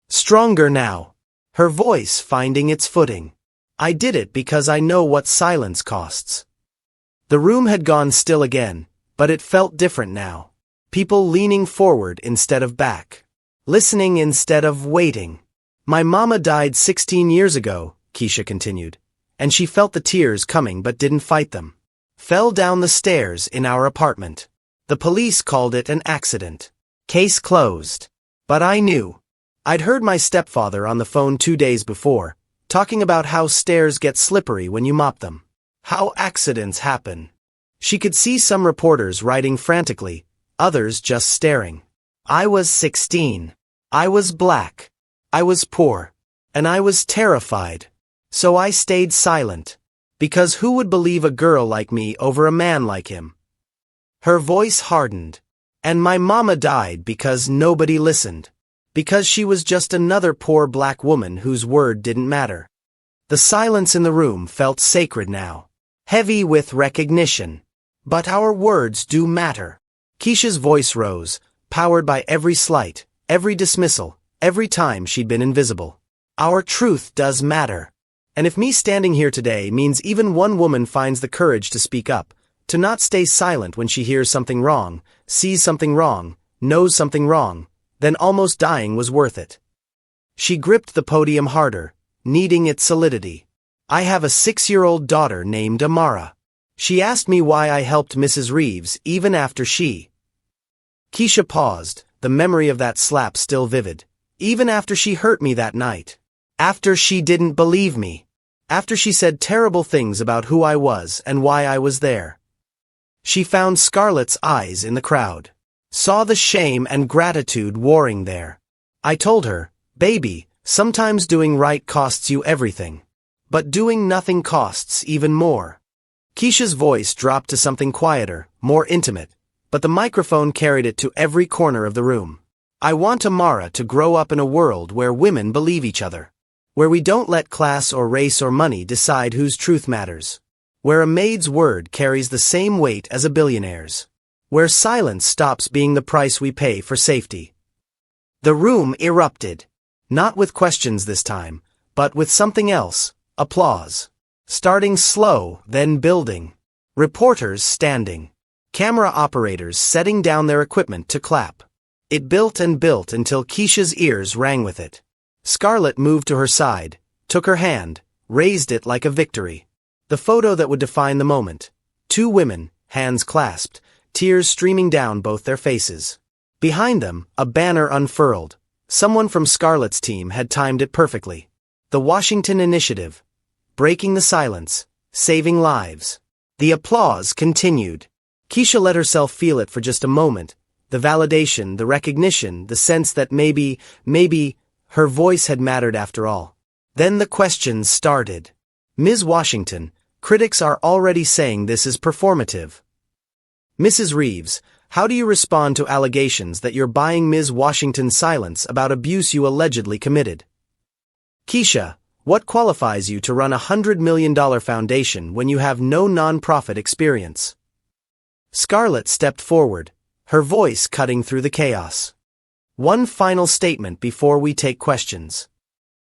Stronger now. Her voice finding its footing. "I did it because I know what silence costs." The room had gone still again, but it felt different now. People leaning forward instead of back. Listening instead of waiting. "My mama died 16 years ago," Keisha continued, "and she felt the tears coming but didn't fight them. Fell down the stairs in our apartment. The police called it an accident. Case closed. But I knew. I'd heard my stepfather on the phone 2 days before, talking about how stairs get slippery when you mop them. How accidents happen." She could see some reporters writing frantically, others just staring. "I was 16. I was black. I was poor. And I was terrified. So I stayed silent. Because who would believe a girl like me over a man like him?" Her voice hardened. "And my mama died because nobody listened. Because she was just another poor black woman whose word didn't matter." The silence in the room felt sacred now. Heavy with recognition. "But our words do matter." Keisha's voice rose, powered by every slight, every dismissal, every time she'd been invisible. "Our truth does matter. And if me standing here today means even one woman finds the courage to speak up, to not stay silent when she hears something wrong, sees something wrong, knows something wrong, then almost dying was worth it." She gripped the podium harder, needing its solidity. "I have a 6-year-old daughter named Amara. She asked me why I helped Mrs. Reeves even after she—" Keisha paused, the memory of that slap still vivid. "Even after she hurt me that night. After she didn't believe me. After she said terrible things about who I was and why I was there." She found Scarlett's eyes in the crowd. Saw the shame and gratitude warring there. "I told her, baby, sometimes doing right costs you everything. But doing nothing costs even more." Keisha's voice dropped to something quieter, more intimate, but the microphone carried it to every corner of the room. "I want Amara to grow up in a world where women believe each other. Where we don't let class or race or money decide whose truth matters. Where a maid's word carries the same weight as a billionaire's. Where silence stops being the price we pay for safety." The room erupted. Not with questions this time, but with something else, applause. Starting slow, then building. Reporters standing. Camera operators setting down their equipment to clap. It built and built until Keisha's ears rang with it. Scarlett moved to her side, took her hand, raised it like a victory. The photo that would define the moment. 2 women, hands clasped, tears streaming down both their faces. Behind them, a banner unfurled. Someone from Scarlett's team had timed it perfectly. The Washington Initiative. Breaking the silence, saving lives. The applause continued. Keisha let herself feel it for just a moment, The validation, the recognition, the sense that maybe, her voice had mattered after all. Then the questions started. Ms. Washington, critics are already saying this is performative. Mrs. Reeves, how do you respond to allegations that you're buying Ms. Washington's silence about abuse you allegedly committed? Keisha, what qualifies you to run a $100 million foundation when you have no nonprofit experience? Scarlett stepped forward, her voice cutting through the chaos. One final statement before we take questions.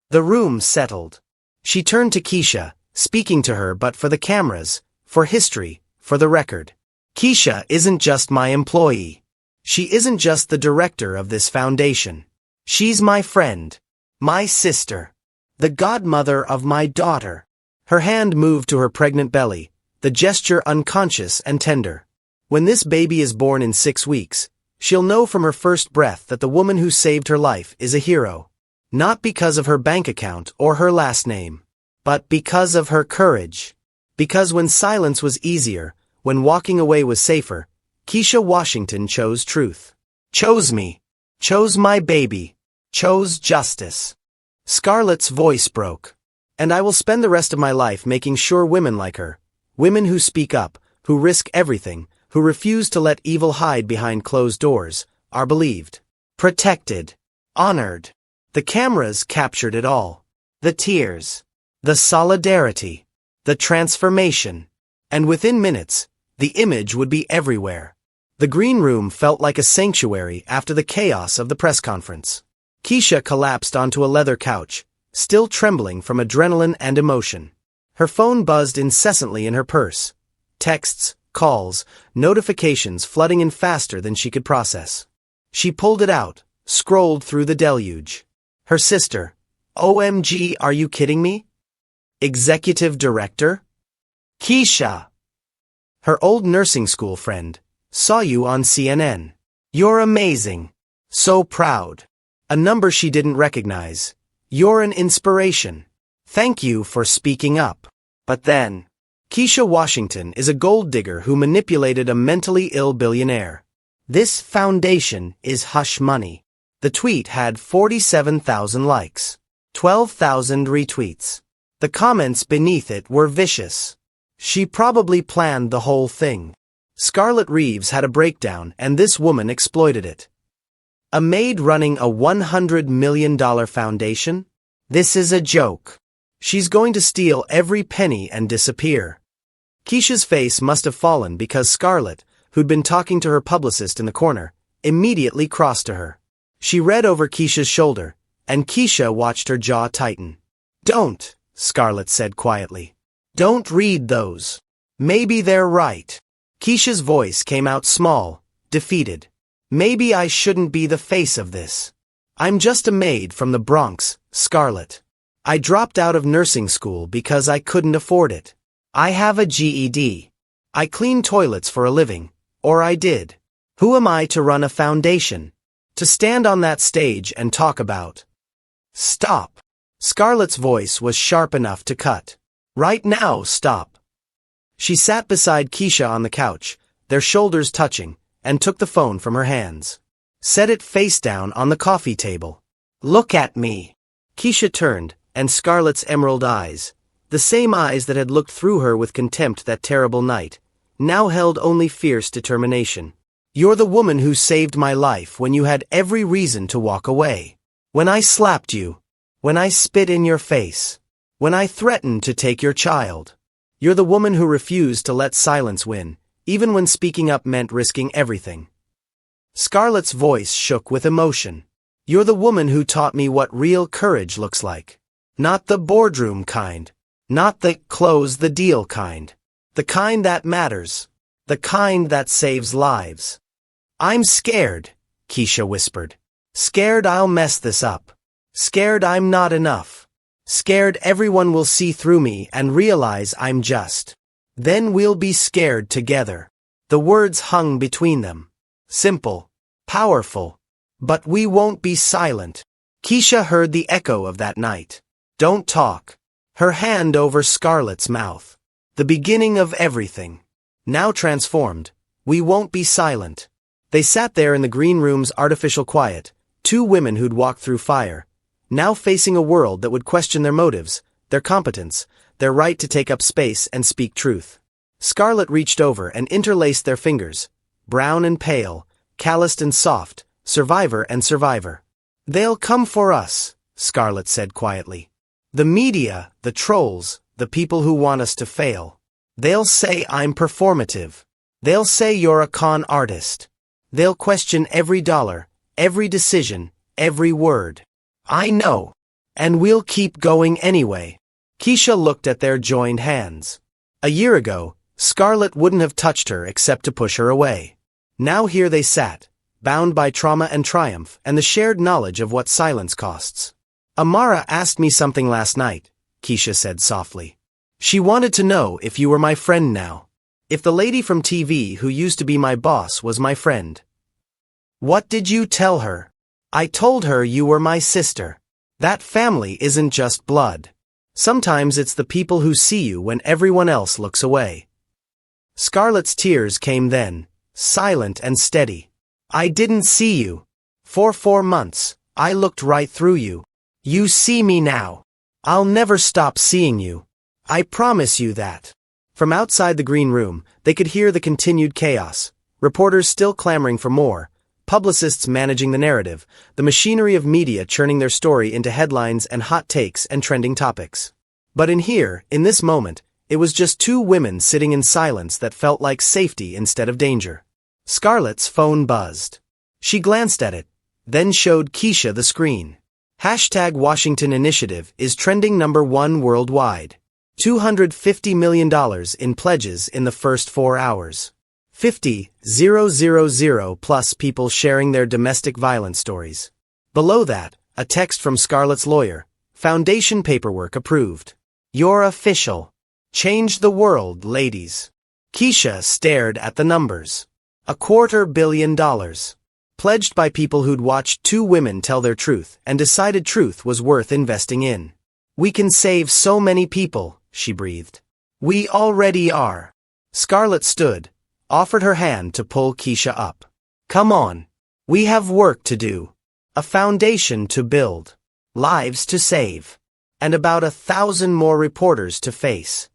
The room settled. She turned to Keisha, speaking to her but for the cameras, for history, for the record. Keisha isn't just my employee. She isn't just the director of this foundation. She's my friend, my sister, the godmother of my daughter. Her hand moved to her pregnant belly, the gesture unconscious and tender. When this baby is born in 6 weeks, she'll know from her first breath that the woman who saved her life is a hero. Not because of her bank account or her last name, but because of her courage. Because when silence was easier, when walking away was safer, Keisha Washington chose truth. Chose me. Chose my baby. Chose justice. Scarlett's voice broke. And I will spend the rest of my life making sure women like her, women who speak up, who risk everything, who refuse to let evil hide behind closed doors, are believed, protected, honored. The cameras captured it all. The tears, the solidarity, the transformation. And within minutes, the image would be everywhere. The green room felt like a sanctuary after the chaos of the press conference. Keisha collapsed onto a leather couch, still trembling from adrenaline and emotion. Her phone buzzed incessantly in her purse. Texts, calls, notifications flooding in faster than she could process. She pulled it out, scrolled through the deluge. Her sister. OMG, are you kidding me? Executive director? Keisha. Her old nursing school friend. Saw you on CNN. You're amazing. So proud. A number she didn't recognize. You're an inspiration. Thank you for speaking up. But then, Keisha Washington is a gold digger who manipulated a mentally ill billionaire. This foundation is hush money. The tweet had 47,000 likes, 12,000 retweets. The comments beneath it were vicious. She probably planned the whole thing. Scarlett Reeves had a breakdown and this woman exploited it. A maid running a $100 million foundation? This is a joke. She's going to steal every penny and disappear. Keisha's face must have fallen because Scarlett, who'd been talking to her publicist in the corner, immediately crossed to her. She read over Keisha's shoulder, and Keisha watched her jaw tighten. Don't, Scarlett said quietly. Don't read those. Maybe they're right. Keisha's voice came out small, defeated. Maybe I shouldn't be the face of this. I'm just a maid from the Bronx, Scarlett. I dropped out of nursing school because I couldn't afford it. I have a GED. I clean toilets for a living, or I did. Who am I to run a foundation? To stand on that stage and talk about? Stop. Scarlett's voice was sharp enough to cut. Right now, stop. She sat beside Keisha on the couch, their shoulders touching, and took the phone from her hands. Set it face down on the coffee table. Look at me. Keisha turned, and Scarlett's emerald eyes, the same eyes that had looked through her with contempt that terrible night, now held only fierce determination. You're the woman who saved my life when you had every reason to walk away. When I slapped you. When I spit in your face. When I threatened to take your child. You're the woman who refused to let silence win, even when speaking up meant risking everything. Scarlett's voice shook with emotion. You're the woman who taught me what real courage looks like. Not the boardroom kind. Not the close the deal kind. The kind that matters. The kind that saves lives. I'm scared, Keisha whispered. Scared I'll mess this up. Scared I'm not enough. Scared everyone will see through me and realize I'm just. Then we'll be scared together. The words hung between them. Simple. Powerful. But we won't be silent. Keisha heard the echo of that night. Don't talk. Her hand over Scarlett's mouth. The beginning of everything. Now transformed. We won't be silent. They sat there in the green room's artificial quiet, two women who'd walked through fire, now facing a world that would question their motives, their competence, their right to take up space and speak truth. Scarlet reached over and interlaced their fingers, brown and pale, calloused and soft, survivor and survivor. "They'll come for us," Scarlet said quietly. "The media, the trolls, the people who want us to fail. They'll say I'm performative. They'll say you're a con artist. They'll question every dollar, every decision, every word. I know. And we'll keep going anyway." Keisha looked at their joined hands. A year ago, Scarlet wouldn't have touched her except to push her away. Now here they sat, bound by trauma and triumph and the shared knowledge of what silence costs. "Amara asked me something last night," Keisha said softly. "She wanted to know if you were my friend now. If the lady from TV who used to be my boss was my friend." "What did you tell her?" "I told her you were my sister. That family isn't just blood. Sometimes it's the people who see you when everyone else looks away." Scarlet's tears came then, silent and steady. "I didn't see you. For 4 months, I looked right through you. You see me now. I'll never stop seeing you. I promise you that." From outside the green room, they could hear the continued chaos, reporters still clamoring for more, publicists managing the narrative, the machinery of media churning their story into headlines and hot takes and trending topics. But in this moment, it was just two women sitting in silence that felt like safety instead of danger. Scarlet's phone buzzed. She glanced at it, then showed Keisha the screen. #Washington Initiative is trending #1 worldwide. $250 million in pledges in the first 4 hours. 50,000 plus people sharing their domestic violence stories. Below that, a text from Scarlett's lawyer. "Foundation paperwork approved. You're official. Change the world, ladies." Keisha stared at the numbers. $250 million. Pledged by people who'd watched two women tell their truth and decided truth was worth investing in. "We can save so many people," she breathed. "We already are." Scarlet stood, offered her hand to pull Keisha up. "Come on. We have work to do. A foundation to build. Lives to save. And about 1,000 more reporters to face."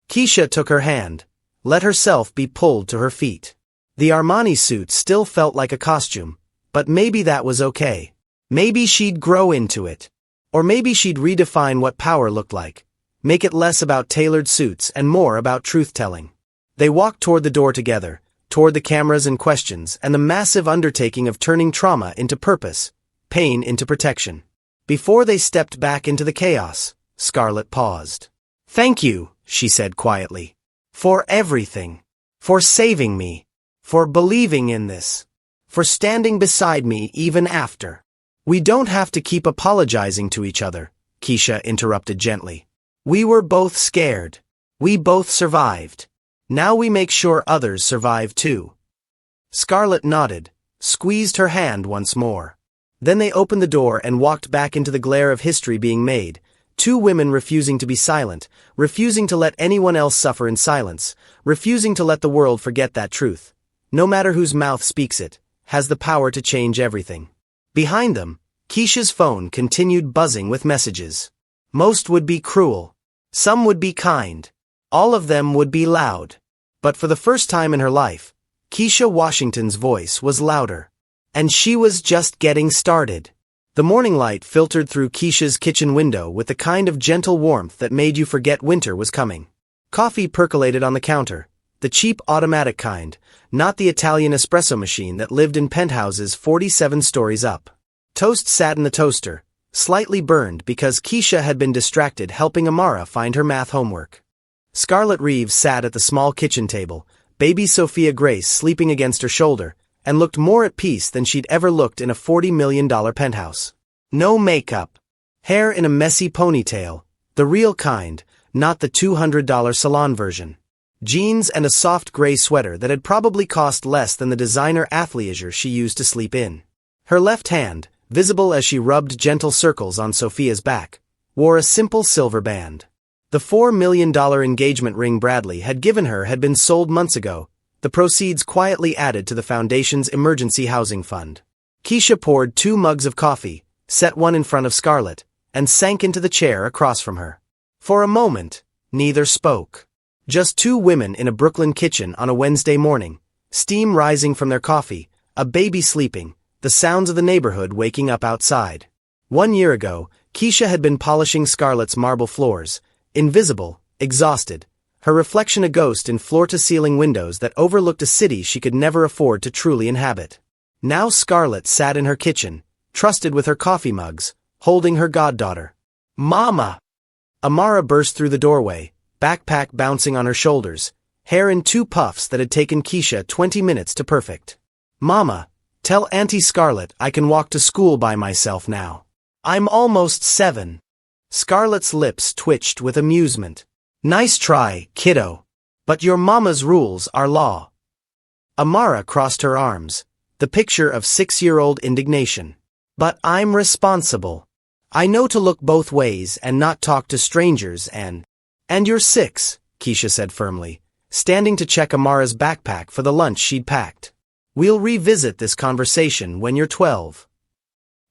Keisha took her hand, let herself be pulled to her feet. The Armani suit still felt like a costume, but maybe that was okay. Maybe she'd grow into it. Or maybe she'd redefine what power looked like, make it less about tailored suits and more about truth-telling. They walked toward the door together, toward the cameras and questions and the massive undertaking of turning trauma into purpose, pain into protection. Before they stepped back into the chaos, Scarlet paused. "Thank you," she said quietly. "For everything. For saving me. For believing in this. For standing beside me even after." "We don't have to keep apologizing to each other," Keisha interrupted gently. "We were both scared. We both survived. Now we make sure others survive too." Scarlet nodded, squeezed her hand once more. Then they opened the door and walked back into the glare of history being made, two women refusing to be silent, refusing to let anyone else suffer in silence, refusing to let the world forget that truth, no matter whose mouth speaks it, has the power to change everything. Behind them, Keisha's phone continued buzzing with messages. Most would be cruel. Some would be kind. All of them would be loud. But for the first time in her life, Keisha Washington's voice was louder. And she was just getting started. The morning light filtered through Keisha's kitchen window with the kind of gentle warmth that made you forget winter was coming. Coffee percolated on the counter, the cheap automatic kind, not the Italian espresso machine that lived in penthouses 47 stories up. Toast sat in the toaster, slightly burned because Keisha had been distracted helping Amara find her math homework. Scarlet Reeves sat at the small kitchen table, baby Sophia Grace sleeping against her shoulder, and looked more at peace than she'd ever looked in a $40 million penthouse. No makeup. Hair in a messy ponytail, the real kind, not the $200 salon version. Jeans and a soft gray sweater that had probably cost less than the designer athleisure she used to sleep in. Her left hand, visible as she rubbed gentle circles on Sophia's back, wore a simple silver band. The $4 million engagement ring Bradley had given her had been sold months ago, the proceeds quietly added to the foundation's emergency housing fund. Keisha poured 2 mugs of coffee, set one in front of Scarlett, and sank into the chair across from her. For a moment, neither spoke. Just 2 women in a Brooklyn kitchen on a Wednesday morning, steam rising from their coffee, a baby sleeping, the sounds of the neighborhood waking up outside. 1 year ago, Keisha had been polishing Scarlett's marble floors, invisible, exhausted, her reflection a ghost in floor-to-ceiling windows that overlooked a city she could never afford to truly inhabit. Now Scarlett sat in her kitchen, trusted with her coffee mugs, holding her goddaughter. "Mama!" Amara burst through the doorway, backpack bouncing on her shoulders, hair in 2 puffs that had taken Keisha 20 minutes to perfect. "Mama, tell Auntie Scarlett I can walk to school by myself now. I'm almost 7. Scarlett's lips twitched with amusement. "Nice try, kiddo. But your mama's rules are law." Amara crossed her arms, the picture of 6-year-old indignation. "But I'm responsible. I know to look both ways and not talk to strangers and you're 6, Keisha said firmly, standing to check Amara's backpack for the lunch she'd packed. "We'll revisit this conversation when you're 12.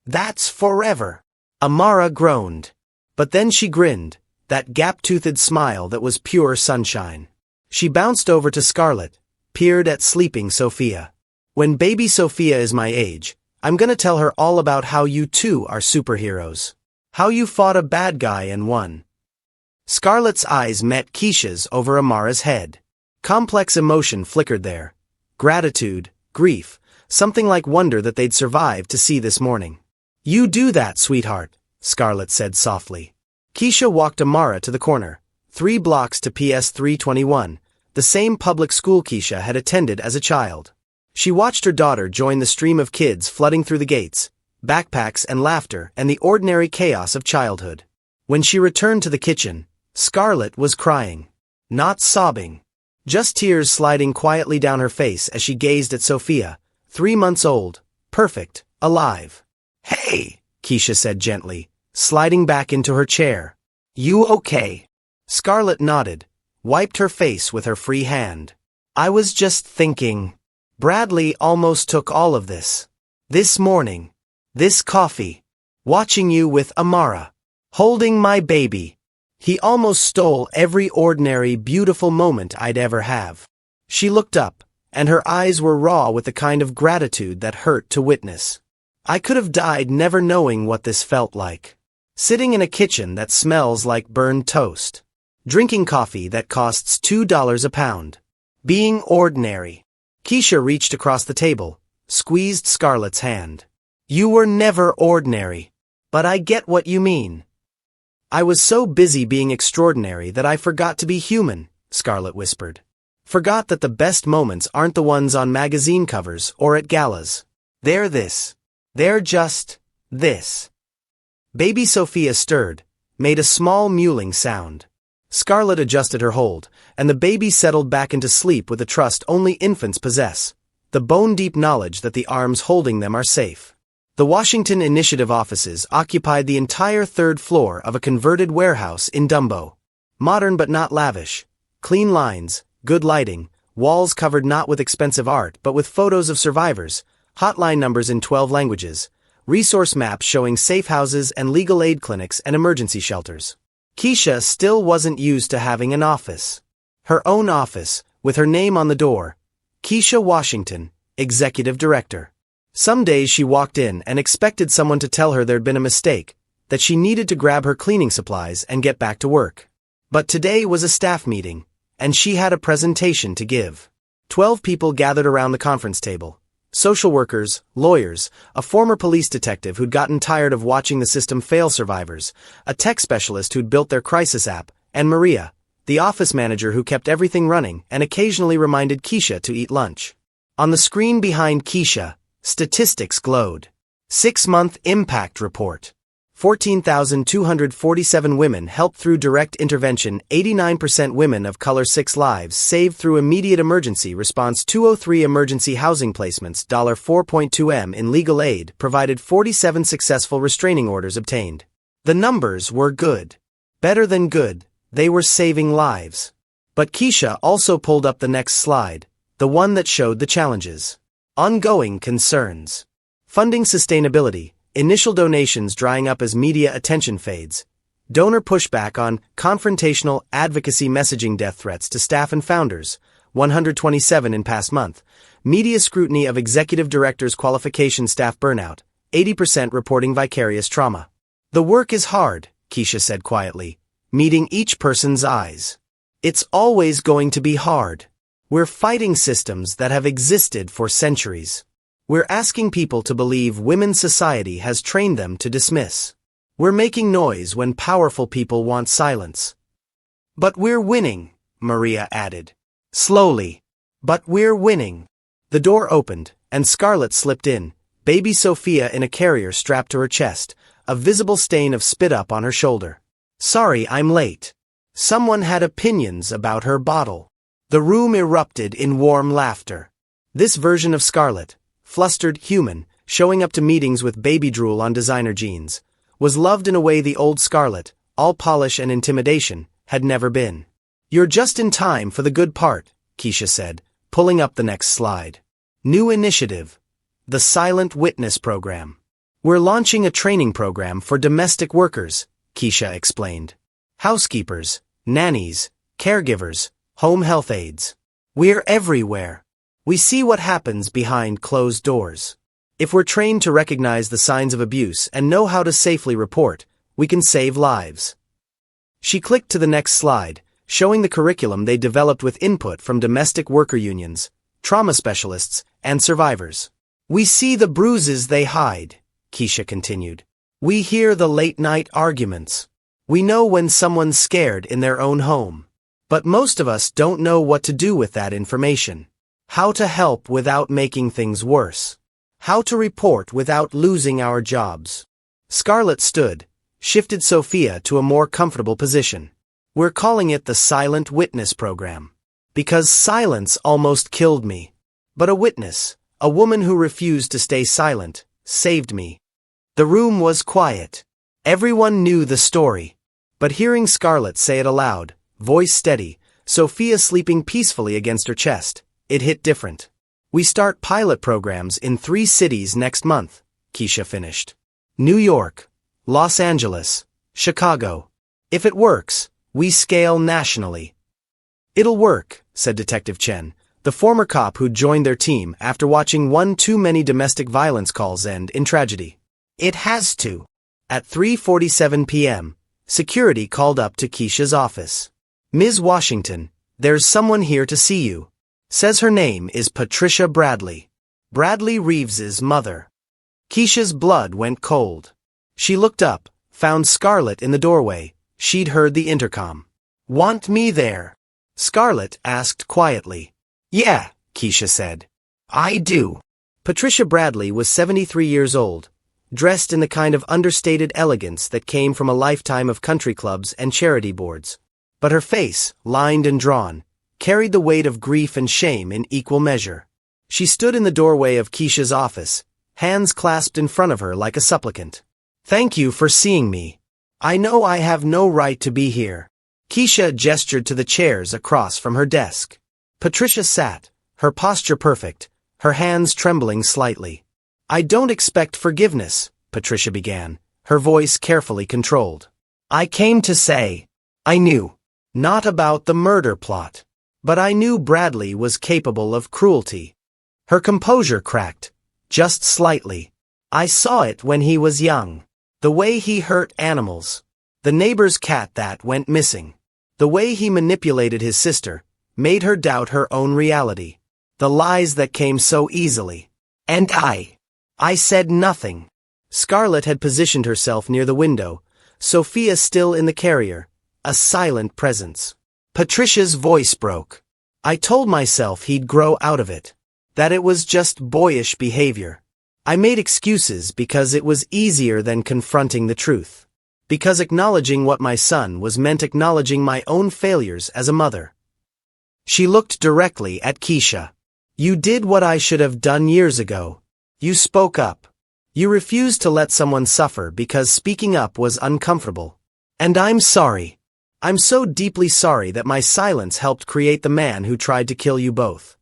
"That's forever," Amara groaned. But then she grinned, that gap-toothed smile that was pure sunshine. She bounced over to Scarlett, peered at sleeping Sophia. "When baby Sophia is my age, I'm gonna tell her all about how you two are superheroes. How you fought a bad guy and won." Scarlett's eyes met Keisha's over Amara's head. Complex emotion flickered there. Gratitude, grief, something like wonder that they'd survived to see this morning. "You do that, sweetheart," Scarlett said softly. Keisha walked Amara to the corner, 3 blocks to PS 321, the same public school Keisha had attended as a child. She watched her daughter join the stream of kids flooding through the gates, backpacks and laughter and the ordinary chaos of childhood. When she returned to the kitchen, Scarlett was crying. Not sobbing. Just tears sliding quietly down her face as she gazed at Sophia, 3 months old, perfect, alive. "Hey," Keisha said gently, sliding back into her chair. "You okay?" Scarlett nodded, wiped her face with her free hand. "I was just thinking. Bradley almost took all of this. This morning. This coffee. Watching you with Amara. Holding my baby. He almost stole every ordinary, beautiful moment I'd ever have." She looked up, and her eyes were raw with the kind of gratitude that hurt to witness. "I could have died never knowing what this felt like. Sitting in a kitchen that smells like burned toast. Drinking coffee that costs $2 a pound. Being ordinary." Keisha reached across the table, squeezed Scarlett's hand. "You were never ordinary. But I get what you mean." "I was so busy being extraordinary that I forgot to be human," Scarlett whispered. "Forgot that the best moments aren't the ones on magazine covers or at galas. They're this. They're just this." Baby Sophia stirred, made a small mewling sound. Scarlett adjusted her hold, and the baby settled back into sleep with the trust only infants possess, the bone-deep knowledge that the arms holding them are safe. The Washington Initiative offices occupied the entire 3rd floor of a converted warehouse in Dumbo. Modern but not lavish. Clean lines, good lighting, walls covered not with expensive art but with photos of survivors, hotline numbers in 12 languages, resource maps showing safe houses and legal aid clinics and emergency shelters. Keisha still wasn't used to having an office. Her own office, with her name on the door. Keisha Washington, Executive Director. Some days she walked in and expected someone to tell her there'd been a mistake, that she needed to grab her cleaning supplies and get back to work. But today was a staff meeting, and she had a presentation to give. 12 people gathered around the conference table. Social workers, lawyers, a former police detective who'd gotten tired of watching the system fail survivors, a tech specialist who'd built their crisis app, and Maria, the office manager who kept everything running and occasionally reminded Keisha to eat lunch. On the screen behind Keisha, statistics glowed. 6-month impact report. 14,247 women helped through direct intervention, 89% women of color, 6 lives saved through immediate emergency response, 203 emergency housing placements, $4.2 million in legal aid provided, 47 successful restraining orders obtained. The numbers were good. Better than good, they were saving lives. But Keisha also pulled up the next slide, the one that showed the challenges. Ongoing concerns. Funding sustainability, initial donations drying up as media attention fades. Donor pushback on confrontational advocacy messaging death threats to staff and founders, 127 in past month. Media scrutiny of executive directors' qualification staff burnout, 80% reporting vicarious trauma. The work is hard, Keisha said quietly, meeting each person's eyes. It's always going to be hard. We're fighting systems that have existed for centuries. We're asking people to believe women's society has trained them to dismiss. We're making noise when powerful people want silence. But we're winning, Maria added. Slowly. But we're winning. The door opened, and Scarlett slipped in, baby Sophia in a carrier strapped to her chest, a visible stain of spit up on her shoulder. Sorry, I'm late. Someone had opinions about her bottle. The room erupted in warm laughter. This version of Scarlett, flustered human, showing up to meetings with baby drool on designer jeans, was loved in a way the old Scarlett, all polish and intimidation, had never been. You're just in time for the good part, Keisha said, pulling up the next slide. New initiative. The Silent Witness Program. We're launching a training program for domestic workers, Keisha explained. Housekeepers, nannies, caregivers, home health aides. We're everywhere. We see what happens behind closed doors. If we're trained to recognize the signs of abuse and know how to safely report, we can save lives. She clicked to the next slide, showing the curriculum they developed with input from domestic worker unions, trauma specialists, and survivors. We see the bruises they hide, Keisha continued. We hear the late-night arguments. We know when someone's scared in their own home. But most of us don't know what to do with that information. How to help without making things worse. How to report without losing our jobs. Scarlett stood, shifted Sophia to a more comfortable position. We're calling it the Silent Witness Program. Because silence almost killed me. But a witness, a woman who refused to stay silent, saved me. The room was quiet. Everyone knew the story. But hearing Scarlett say it aloud, voice steady, Sophia sleeping peacefully against her chest, it hit different. We start pilot programs in 3 cities next month, Keisha finished. New York, Los Angeles, Chicago. If it works, we scale nationally. It'll work, said Detective Chen, the former cop who'd joined their team after watching one too many domestic violence calls end in tragedy. It has to. At 3:47 p.m., security called up to Keisha's office. Ms. Washington, there's someone here to see you. Says her name is Patricia Bradley. Bradley Reeves's mother. Keisha's blood went cold. She looked up, found Scarlett in the doorway. She'd heard the intercom. Want me there? Scarlett asked quietly. Yeah, Keisha said. I do. Patricia Bradley was 73 years old, dressed in the kind of understated elegance that came from a lifetime of country clubs and charity boards. But her face, lined and drawn, carried the weight of grief and shame in equal measure. She stood in the doorway of Keisha's office, hands clasped in front of her like a supplicant. Thank you for seeing me. I know I have no right to be here. Keisha gestured to the chairs across from her desk. Patricia sat, her posture perfect, her hands trembling slightly. I don't expect forgiveness, Patricia began, her voice carefully controlled. I came to say, I knew. Not about the murder plot. But I knew Bradley was capable of cruelty. Her composure cracked, just slightly. I saw it when he was young. The way he hurt animals. The neighbor's cat that went missing. The way he manipulated his sister, made her doubt her own reality. The lies that came so easily. And I said nothing. Scarlett had positioned herself near the window, Sophia still in the carrier, a silent presence. Patricia's voice broke. I told myself he'd grow out of it. That it was just boyish behavior. I made excuses because it was easier than confronting the truth. Because acknowledging what my son was meant acknowledging my own failures as a mother. She looked directly at Keisha. You did what I should have done years ago. You spoke up. You refused to let someone suffer because speaking up was uncomfortable. And I'm sorry. I'm so deeply sorry that my silence helped create the man who tried to kill you both.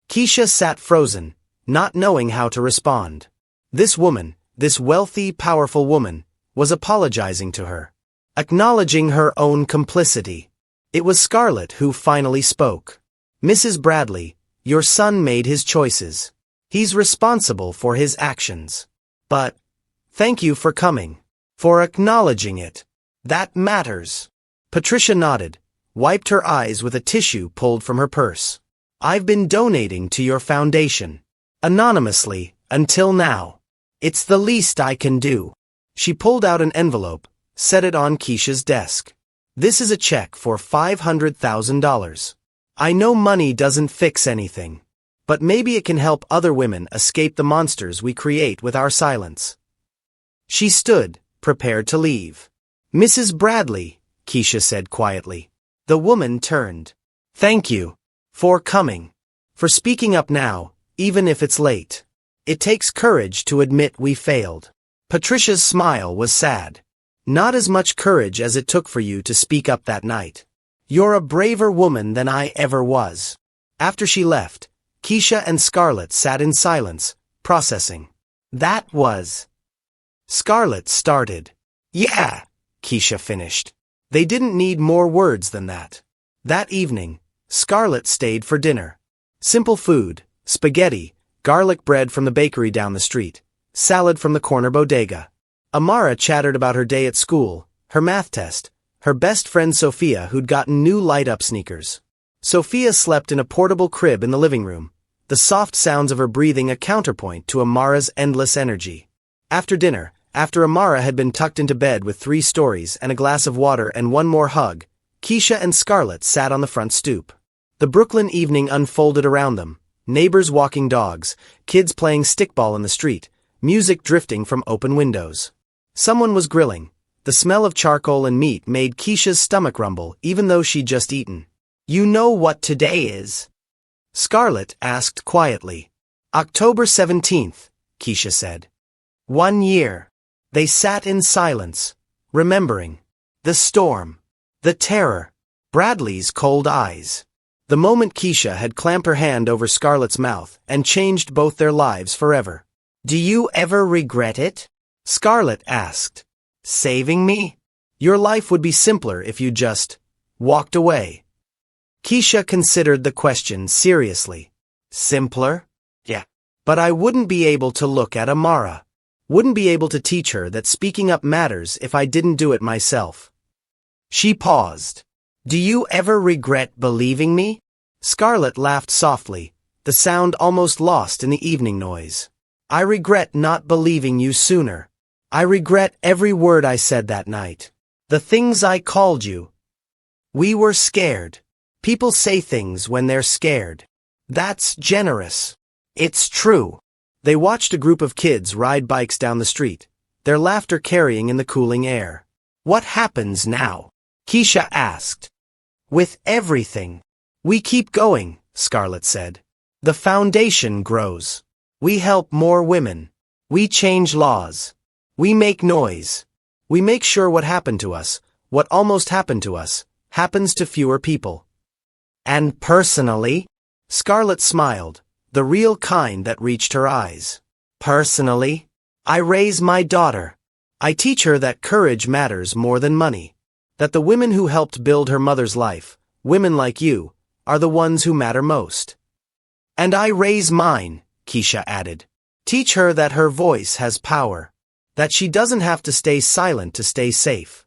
Keisha sat frozen, not knowing how to respond. This woman, this wealthy, powerful woman, was apologizing to her, acknowledging her own complicity. It was Scarlett who finally spoke. "Mrs. Bradley, your son made his choices. He's responsible for his actions. But, thank you for coming. For acknowledging it. That matters." Patricia nodded, wiped her eyes with a tissue pulled from her purse. "I've been donating to your foundation. Anonymously, until now. It's the least I can do." She pulled out an envelope, set it on Keisha's desk. "This is a check for $500,000. I know money doesn't fix anything. But maybe it can help other women escape the monsters we create with our silence." She stood, prepared to leave. "Mrs. Bradley," Keisha said quietly. The woman turned. "Thank you. For coming. For speaking up now, even if it's late. It takes courage to admit we failed." Patricia's smile was sad. "Not as much courage as it took for you to speak up that night. You're a braver woman than I ever was." After she left, Keisha and Scarlett sat in silence, processing. "That was..." Scarlett started. "Yeah," Keisha finished. They didn't need more words than that. That evening, Scarlett stayed for dinner. Simple food, spaghetti, garlic bread from the bakery down the street, salad from the corner bodega. Amara chattered about her day at school, her math test, her best friend Sophia who'd gotten new light-up sneakers. Sophia slept in a portable crib in the living room, the soft sounds of her breathing a counterpoint to Amara's endless energy. After dinner, after Amara had been tucked into bed with 3 stories and a glass of water and one more hug, Keisha and Scarlett sat on the front stoop. The Brooklyn evening unfolded around them, neighbors walking dogs, kids playing stickball in the street, music drifting from open windows. Someone was grilling. The smell of charcoal and meat made Keisha's stomach rumble even though she'd just eaten. "You know what today is?" Scarlett asked quietly. "October 17th, Keisha said. 1 year. They sat in silence, remembering. The storm. The terror. Bradley's cold eyes. The moment Keisha had clamped her hand over Scarlett's mouth and changed both their lives forever. "Do you ever regret it?" Scarlett asked. "Saving me? Your life would be simpler if you just walked away." Keisha considered the question seriously. "Simpler? Yeah. But I wouldn't be able to look at Amara. Wouldn't be able to teach her that speaking up matters if I didn't do it myself." She paused. "Do you ever regret believing me?" Scarlett laughed softly, the sound almost lost in the evening noise. "I regret not believing you sooner. I regret every word I said that night. The things I called you. We were scared. People say things when they're scared. That's generous. It's true." They watched a group of kids ride bikes down the street, their laughter carrying in the cooling air. "What happens now?" Keisha asked. "With everything. We keep going," Scarlett said. "The foundation grows. We help more women. We change laws. We make noise. We make sure what happened to us, what almost happened to us, happens to fewer people." "And personally?" Scarlett smiled, the real kind that reached her eyes. "Personally? I raise my daughter. I teach her that courage matters more than money. That the women who helped build her mother's life, women like you, are the ones who matter most. And I raise mine," Keisha added. "Teach her that her voice has power. That she doesn't have to stay silent to stay safe."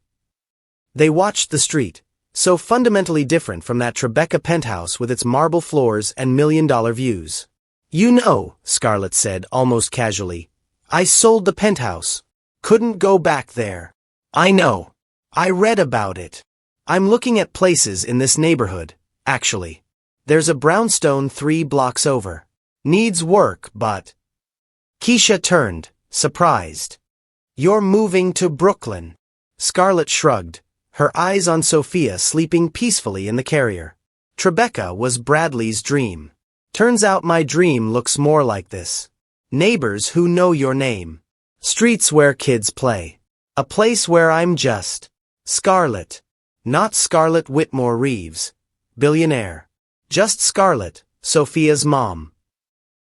They watched the street, so fundamentally different from that Tribeca penthouse with its marble floors and million-dollar views. "You know," Scarlett said almost casually, "I sold the penthouse. Couldn't go back there. I know. I read about it. I'm looking at places in this neighborhood, actually. There's a brownstone 3 blocks over. Needs work, but..." Keisha turned, surprised. "You're moving to Brooklyn." Scarlett shrugged, her eyes on Sophia sleeping peacefully in the carrier. Tribeca was Bradley's dream. Turns out my dream looks more like this. Neighbors who know your name. Streets where kids play. A place where I'm just Scarlett. Not Scarlett Whitmore Reeves. Billionaire. Just Scarlett, Sophia's mom.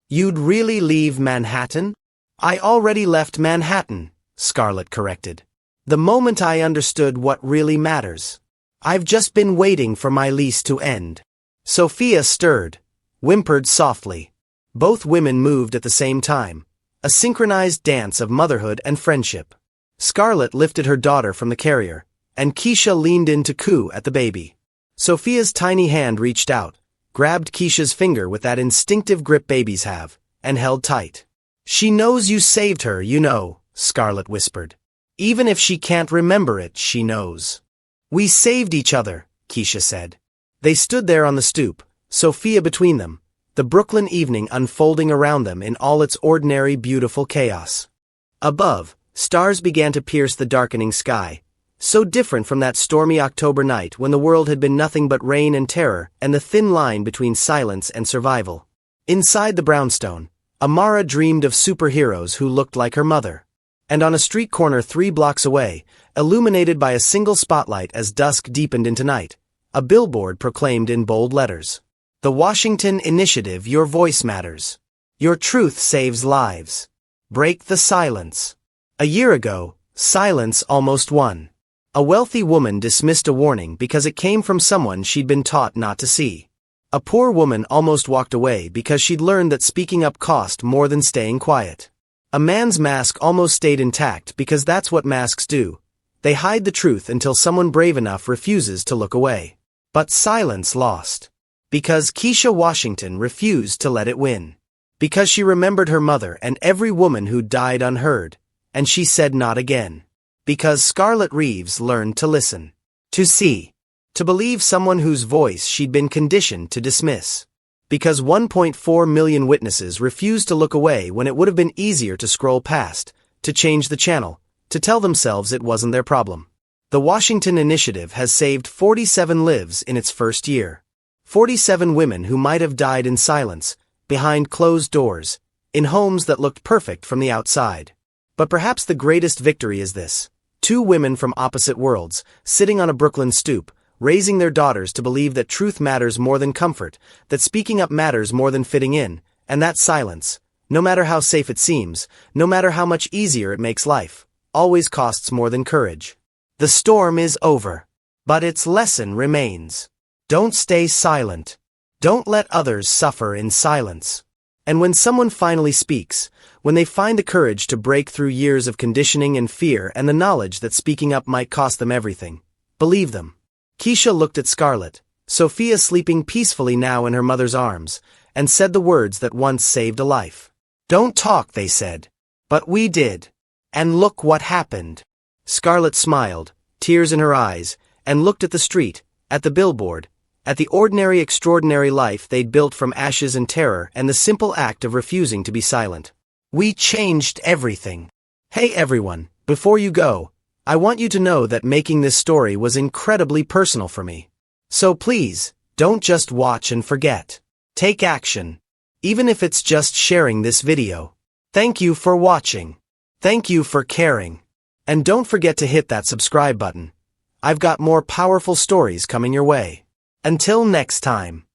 You'd really leave Manhattan? I already left Manhattan, Scarlett corrected. The moment I understood what really matters. I've just been waiting for my lease to end. Sophia stirred, whimpered softly. Both women moved at the same time, a synchronized dance of motherhood and friendship. Scarlett lifted her daughter from the carrier, and Keisha leaned in to coo at the baby. Sophia's tiny hand reached out, grabbed Keisha's finger with that instinctive grip babies have, and held tight. She knows you saved her, you know, Scarlett whispered. Even if she can't remember it, she knows. We saved each other, Keisha said. They stood there on the stoop, Sophia between them, the Brooklyn evening unfolding around them in all its ordinary beautiful chaos. Above, stars began to pierce the darkening sky, so different from that stormy October night when the world had been nothing but rain and terror and the thin line between silence and survival. Inside the brownstone, Amara dreamed of superheroes who looked like her mother. And on a street corner 3 blocks away, illuminated by a single spotlight as dusk deepened into night, a billboard proclaimed in bold letters. The Washington Initiative, your voice matters. Your truth saves lives. Break the silence. A year ago, silence almost won. A wealthy woman dismissed a warning because it came from someone she'd been taught not to see. A poor woman almost walked away because she'd learned that speaking up cost more than staying quiet. A man's mask almost stayed intact because that's what masks do. They hide the truth until someone brave enough refuses to look away. But silence lost. Because Keisha Washington refused to let it win. Because she remembered her mother and every woman who died unheard, and she said not again. Because Scarlett Reeves learned to listen. To see. To believe someone whose voice she'd been conditioned to dismiss. Because 1.4 million witnesses refused to look away when it would have been easier to scroll past, to change the channel, to tell themselves it wasn't their problem. The Washington Initiative has saved 47 lives in its first year. 47 women who might have died in silence, behind closed doors, in homes that looked perfect from the outside. But perhaps the greatest victory is this. 2 women from opposite worlds, sitting on a Brooklyn stoop, raising their daughters to believe that truth matters more than comfort, that speaking up matters more than fitting in, and that silence, no matter how safe it seems, no matter how much easier it makes life, always costs more than courage. The storm is over. But its lesson remains. Don't stay silent. Don't let others suffer in silence. And when someone finally speaks, when they find the courage to break through years of conditioning and fear and the knowledge that speaking up might cost them everything, believe them. Keisha looked at Scarlett, Sophia sleeping peacefully now in her mother's arms, and said the words that once saved a life. Don't talk, they said. But we did. And look what happened. Scarlett smiled, tears in her eyes, and looked at the street, at the billboard, at the ordinary extraordinary life they'd built from ashes and terror and the simple act of refusing to be silent. We changed everything. Hey everyone, before you go, I want you to know that making this story was incredibly personal for me. So please, don't just watch and forget. Take action. Even if it's just sharing this video. Thank you for watching. Thank you for caring. And don't forget to hit that subscribe button. I've got more powerful stories coming your way. Until next time.